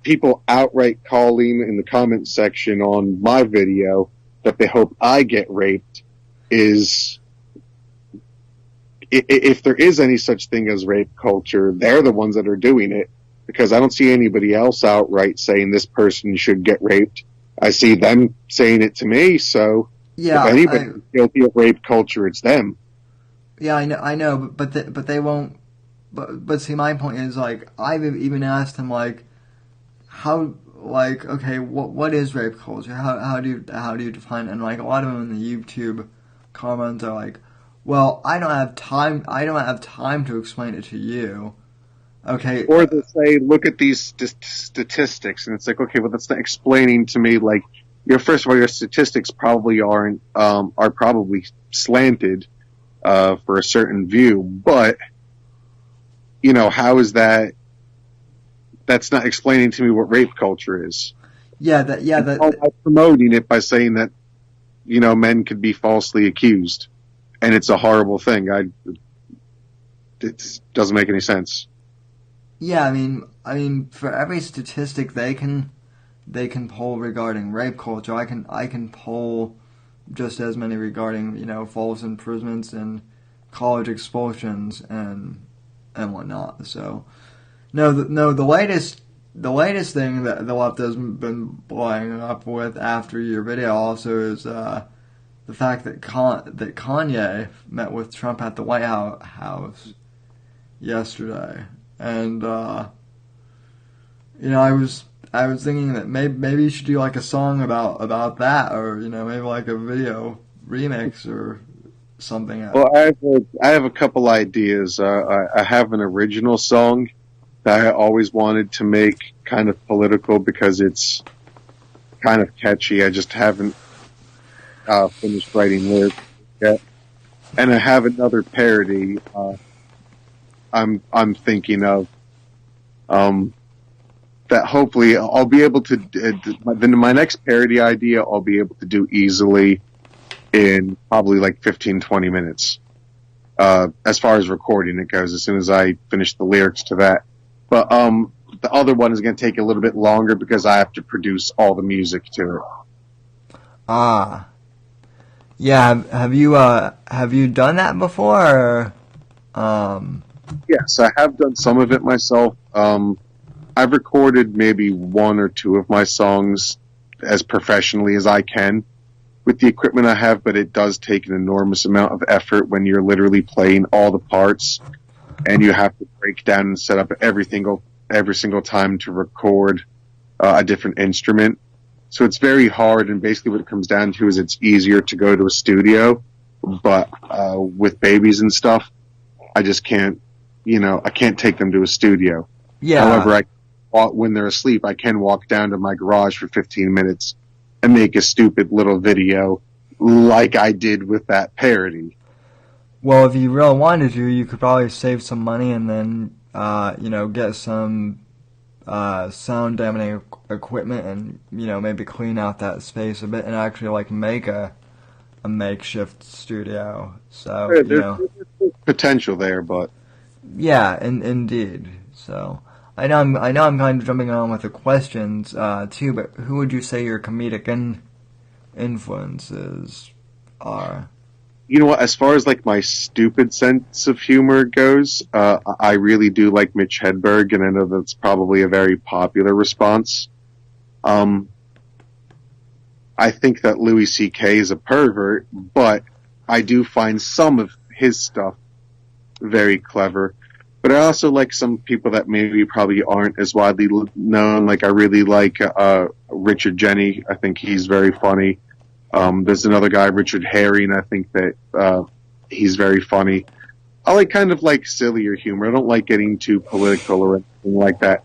people outright calling in the comment section on my video that they hope I get raped is, if there is any such thing as rape culture, they're the ones that are doing it, because I don't see anybody else outright saying this person should get raped. I see them saying it to me, so if anybody's guilty of rape culture, it's them. Yeah, I know, but they won't. But see, my point is, like, I've even asked them, like, how, like, okay, what is rape culture? How do you define it? And like a lot of them in the YouTube comments are like, well, I don't have time to explain it to you. Okay. Or they say, look at these statistics, and it's like, okay, well, that's not explaining to me, like, first of all, your statistics probably are probably slanted, for a certain view, but, you know, how is that? That's not explaining to me what rape culture is. I'm promoting it by saying that, you know, men could be falsely accused, and it's a horrible thing. It doesn't make any sense. Yeah, I mean, for every statistic they can pull regarding rape culture, I can pull just as many regarding, you know, false imprisonments and college expulsions and whatnot. So, the latest thing that the left has been blowing up with after your video also is the fact that Kanye met with Trump at the White House yesterday. And, you know, I was thinking that maybe you should do like a song about that, or, you know, maybe like a video remix or something. Well, I have a couple ideas. I have an original song that I always wanted to make kind of political because it's kind of catchy. I just haven't finished writing lyrics yet. And I have another parody I'm thinking of, that hopefully I'll be able to, my next parody idea I'll be able to do easily in probably like 15-20 minutes, as far as recording it goes, as soon as I finish the lyrics to that. But the other one is going to take a little bit longer because I have to produce all the music to it. Yeah, have you done that before, or, Yes, I have done some of it myself. I've recorded maybe one or two of my songs as professionally as I can with the equipment I have, but it does take an enormous amount of effort when you're literally playing all the parts and you have to break down and set up every single time to record a different instrument. So it's very hard, and basically what it comes down to is it's easier to go to a studio, but with babies and stuff, I just can't, you know, I can't take them to a studio. yeah. However, I can when they're asleep, I can walk down to my garage for 15 minutes and make a stupid little video like I did with that parody. Well, if you really wanted to, you could probably save some money and then, get some sound dampening equipment and, maybe clean out that space a bit and actually, like, make a makeshift studio. So, Yeah, there's potential there, but... Yeah, indeed. So, I know I'm kind of jumping on with the questions, too, but who would you say your comedic influences are? You know what, as far as, like, my stupid sense of humor goes, I really do like Mitch Hedberg, and I know that's probably a very popular response. I think that Louis C.K. is a pervert, but I do find some of his stuff very clever. But I also like some people that maybe probably aren't as widely known. Like, I really like Richard Jenny. I think he's very funny. There's another guy, Richard Herring. I think that he's very funny. I like kind of like sillier humor. I don't like getting too political or anything like that.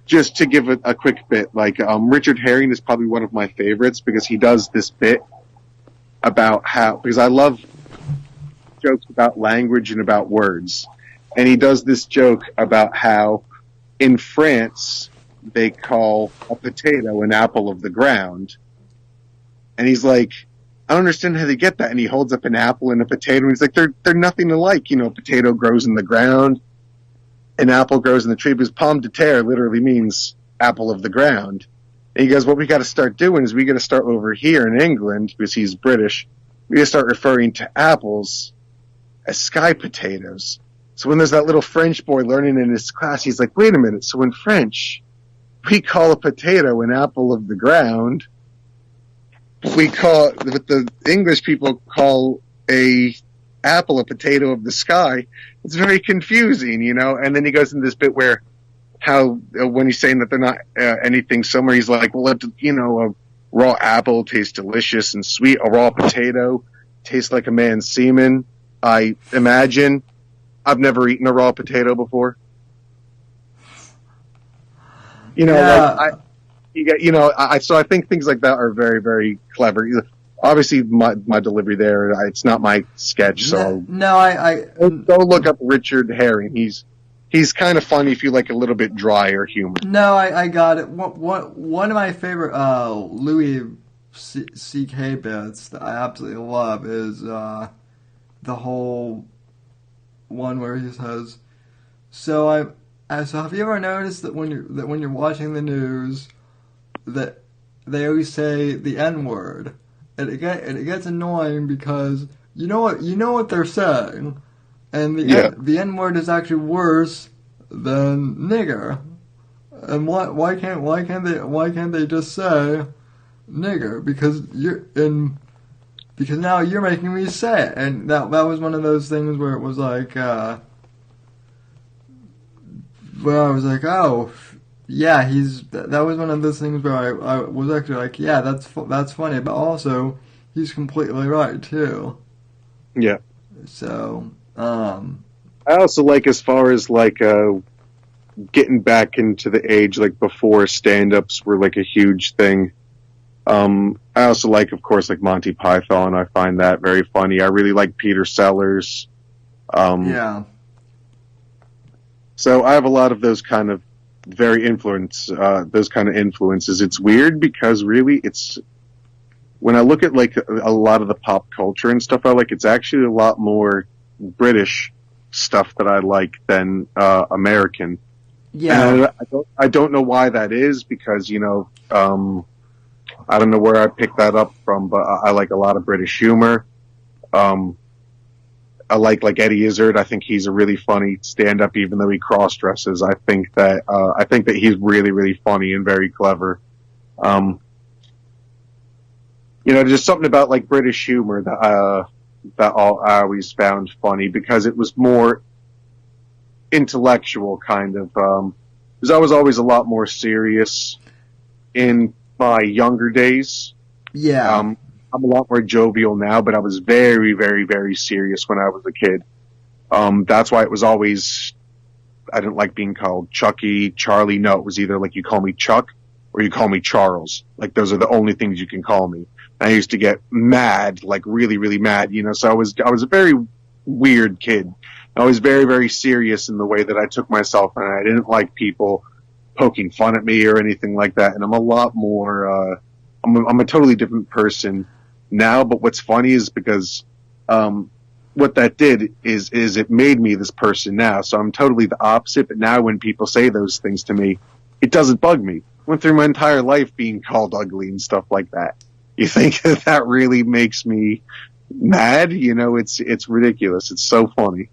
Just to give a quick bit, like Richard Herring is probably one of my favorites because he does this bit about because I love jokes about language and about words. And he does this joke about how in France they call a potato an apple of the ground. And he's like, I don't understand how they get that. And he holds up an apple and a potato, and he's like, they're nothing alike. A potato grows in the ground, an apple grows in the tree, because pomme de terre literally means apple of the ground. And he goes, what we got to start doing is we got to start over here in England, because he's British, we got to start referring to apples as sky potatoes. So when there's that little French boy learning in his class, he's like, wait a minute, so in French, we call a potato an apple of the ground. What the English people call a apple a potato of the sky. It's very confusing, And then he goes into this bit where when he's saying that they're not anything similar, he's like, well, a raw apple tastes delicious and sweet. A raw potato tastes like a man's semen. I imagine. I've never eaten a raw potato before. So I think things like that are very, very clever. Obviously, my delivery there, it's not my sketch, so go look up Richard Herring. He's kind of funny if you like a little bit drier humor. No, I got it. One of my favorite Louis C.K. bits that I absolutely love is the whole one where he says, so have you ever noticed that when you're watching the news that they always say the N-word, and it gets annoying because you know what they're saying, and the N-word is actually worse than nigger, and why can't they just say nigger, because now you're making me say it. And that was one of those things where it was like, where I was like, oh, yeah, that was one of those things where I was actually like, yeah, that's funny, but also, he's completely right, too. Yeah. So, I also like, as far as, like, getting back into the age, like, before stand-ups were, like, a huge thing. I also like, of course, like Monty Python. I find that very funny. I really like Peter Sellers. Yeah. So I have a lot of those kind of those kind of influences. It's weird because really when I look at like a lot of the pop culture and stuff I like, it's actually a lot more British stuff that I like than American. Yeah. And I don't know why that is, because, I don't know where I picked that up from, but I like a lot of British humor. I like Eddie Izzard. I think he's a really funny stand-up, even though he cross-dresses. I think that he's really, really funny and very clever. Just something about like British humor that I always found funny, because it was more intellectual kind of. Because I was always a lot more serious in my younger days. Yeah. I'm a lot more jovial now, but I was very, very, very serious when I was a kid. That's why it was always I didn't like being called Chucky, Charlie. No, it was either like you call me Chuck or you call me Charles. Like those are the only things you can call me. And I used to get mad, like really, really mad, you know. So I was a very weird kid. I was very, very serious in the way that I took myself, and I didn't like people poking fun at me or anything like that. And I'm a lot more, I'm a totally different person now. But what's funny is because, what that did is it made me this person now. So I'm totally the opposite. But now when people say those things to me, it doesn't bug me. I went through my entire life being called ugly and stuff like that. You think that really makes me mad? You know, it's ridiculous. It's so funny.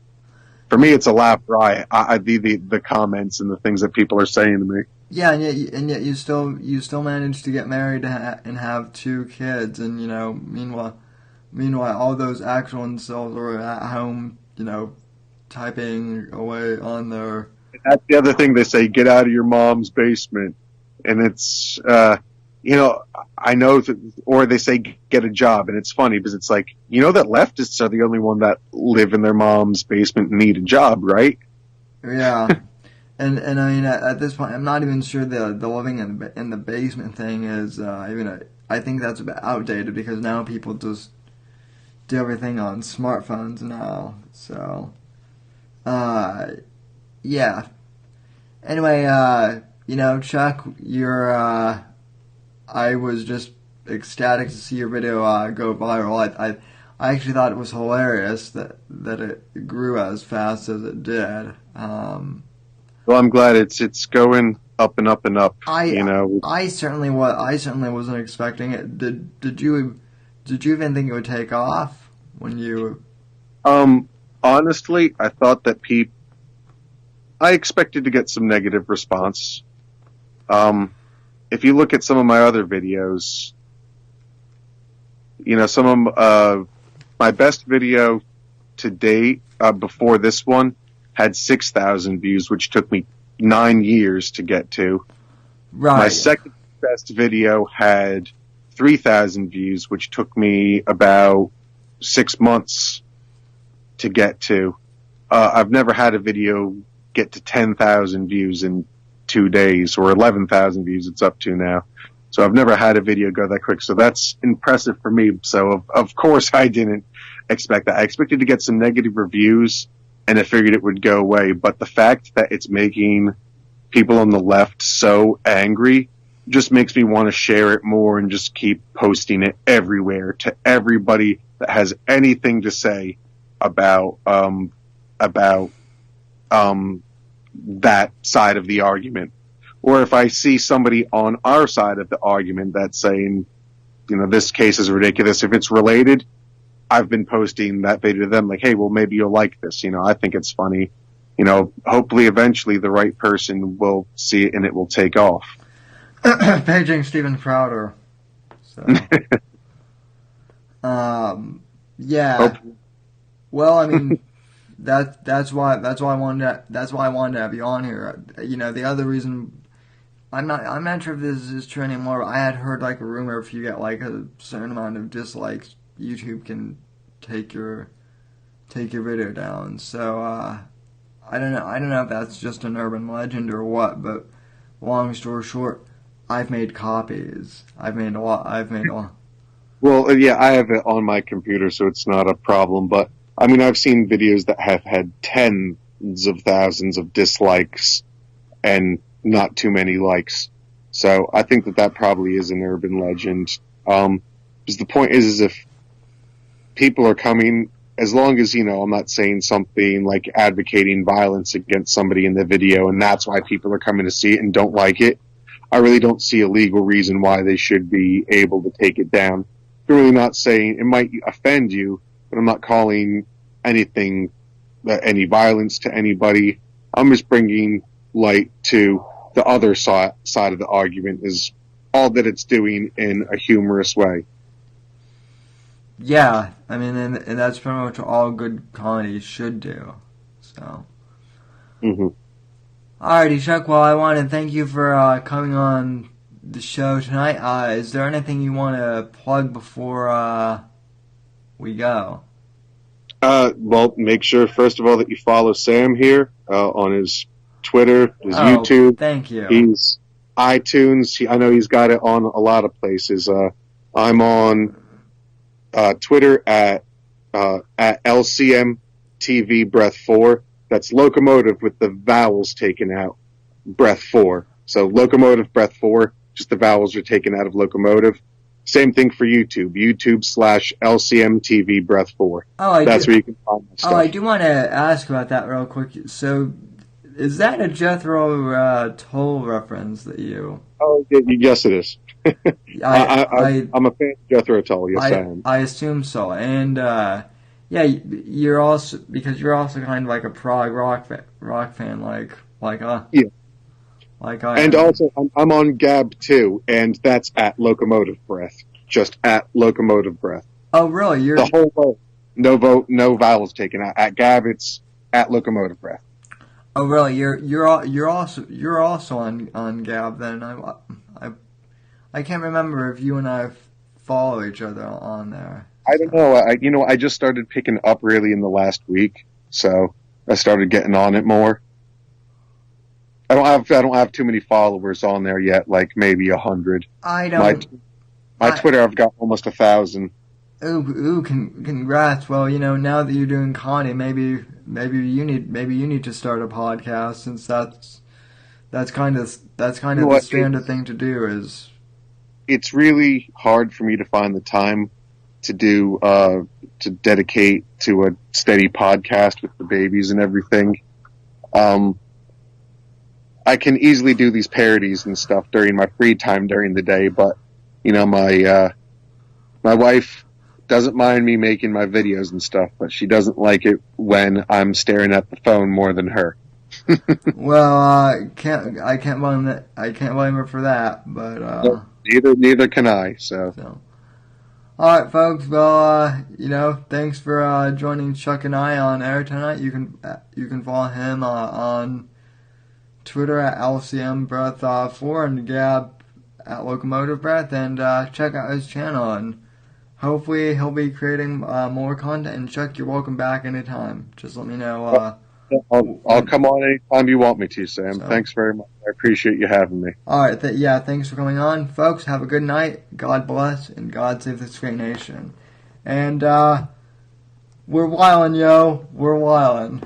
For me, it's a laugh riot. The comments and the things that people are saying to me. Yeah, and yet you still managed to get married and have 2 kids, and you know, meanwhile, all those actual incels are at home, you know, typing away on their. That's the other thing they say: get out of your mom's basement, and it's you know, I know that, or they say get a job, and it's funny because it's like, you know, that leftists are the only one that live in their mom's basement and need a job, right? Yeah, and I mean at this point, I'm not even sure the living in the basement thing is I think that's a bit outdated because now people just do everything on smartphones now. So, yeah. Anyway, you know, Chuck, you're. I was just ecstatic to see your video go viral. I actually thought it was hilarious that it grew as fast as it did. Well, I'm glad it's going up and up and up. You know, I certainly wasn't expecting it. Did you even think it would take off when you? Honestly, I thought that I expected to get some negative response. If you look at some of my other videos, you know, some of my best video to date before this one had 6,000 views, which took me 9 years to get to. Right. My second best video had 3,000 views, which took me about 6 months to get to. I've never had a video get to 10,000 views in 2 days, or 11,000 views it's up to now. So I've never had a video go that quick. So that's impressive for me. So of course I didn't expect that. I expected to get some negative reviews and I figured it would go away. But the fact that it's making people on the left so angry just makes me want to share it more and just keep posting it everywhere to everybody that has anything to say about that side of the argument. Or if I see somebody on our side of the argument that's saying, you know, this case is ridiculous, if it's related, I've been posting that video to them like, hey, well, maybe you'll like this. You know, I think it's funny. You know, hopefully eventually the right person will see it and it will take off. Paging Stephen Crowder. So, yeah. Hopefully. Well, I mean, that's why I wanted to have you on here. You know, the other reason I'm not sure if this is true anymore. But I had heard like a rumor if you get like a certain amount of dislikes, YouTube can take your video down. So I don't know if that's just an urban legend or what. But long story short, I've made copies. I've made a lot. Well, yeah, I have it on my computer, so it's not a problem. But I mean, I've seen videos that have had tens of thousands of dislikes and not too many likes. So I think that probably is an urban legend. Because the point is if people are coming, as long as, you know, I'm not saying something like advocating violence against somebody in the video and that's why people are coming to see it and don't like it, I really don't see a legal reason why they should be able to take it down. I'm really not saying it might offend you, but I'm not calling anything, any violence to anybody. I'm just bringing light to the other side of the argument, is all that it's doing in a humorous way. Yeah, I mean, and that's pretty much all good comedy should do. So. Mm-hmm. Alrighty, Chuck. Well, I want to thank you for coming on the show tonight. Is there anything you want to plug before we go? Well, make sure, first of all, that you follow Sam here on his Twitter, his YouTube. Thank you. He's iTunes. I know he's got it on a lot of places. I'm on Twitter at LCM TV Breath 4. That's locomotive with the vowels taken out. Breath 4. So locomotive Breath 4. Just the vowels are taken out of locomotive. Same thing for YouTube. YouTube/LCM TV Breath 4. That's where you can find my stuff. Oh, I do want to ask about that real quick. So, is that a Jethro Tull reference that you... Oh, yes, it is. I'm a fan of Jethro Tull. Yes, I am. I assume so. And, yeah, you're also kind of like a prog rock fan, like yeah. Like I and am. Also, I'm on Gab too, and that's at Locomotive Breath. Just at Locomotive Breath. Oh, really? You're the whole vote, no vowels taken out. At Gab, it's at Locomotive Breath. Oh, really? You're also on Gab then? I can't remember if you and I follow each other on there. I don't know. I just started picking up really in the last week, so I started getting on it more. I don't have too many followers on there yet, like maybe 100. I don't. My Twitter, I've got almost 1,000. Congrats. Well, now that you're doing comedy, maybe you need to start a podcast, since that's kind of the standard thing to do. Is it's really hard for me to find the time to do to dedicate to a steady podcast with the babies and everything. I can easily do these parodies and stuff during my free time during the day, but my wife doesn't mind me making my videos and stuff, but she doesn't like it when I'm staring at the phone more than her. Well, I can't blame her for that, but neither can I. So. All right, folks. Well, thanks for joining Chuck and I on air tonight. You can follow him on Twitter at LCM Breath 4 and Gab at Locomotive Breath, and check out his channel, and hopefully he'll be creating more content. And Chuck, you're welcome back anytime. Just let me know. I'll come on anytime you want me to, Sam. Thanks very much. I appreciate you having me. All right. Thanks for coming on, folks. Have a good night. God bless, and God save this great nation. And we're wildin', yo. We're wildin'.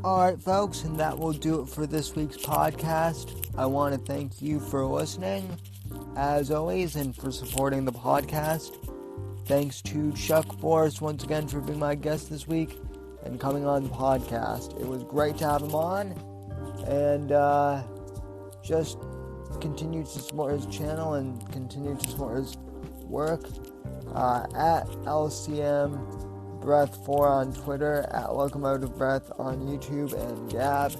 Alright, folks, and that will do it for this week's podcast. I want to thank you for listening, as always, and for supporting the podcast. Thanks to Chuck Boris once again for being my guest this week and coming on the podcast. It was great to have him on, and just continue to support his channel and continue to support his work at LCM Breath 4 on Twitter, at Locomotive Breath on YouTube and Gab.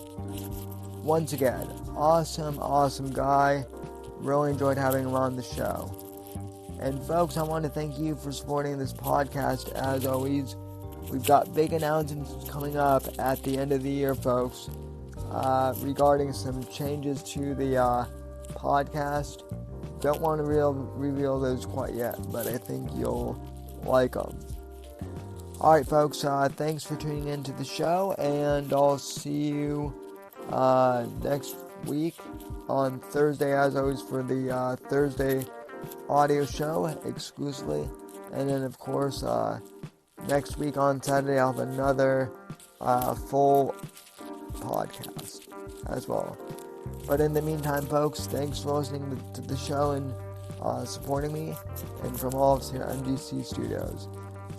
Once again, awesome guy. Really enjoyed having him on the show. And folks, I want to thank you for supporting this podcast as always. We've got big announcements coming up at the end of the year, folks, regarding some changes to the podcast. Don't want to reveal those quite yet, but I think you'll like them. Alright, folks, thanks for tuning in to the show, and I'll see you next week on Thursday, as always, for the Thursday audio show exclusively. And then, of course, next week on Saturday, I'll have another full podcast as well. But in the meantime, folks, thanks for listening to the show and supporting me, and from all of us here at MGC Studios.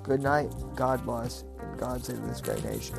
Good night, God bless, and God save this great nation.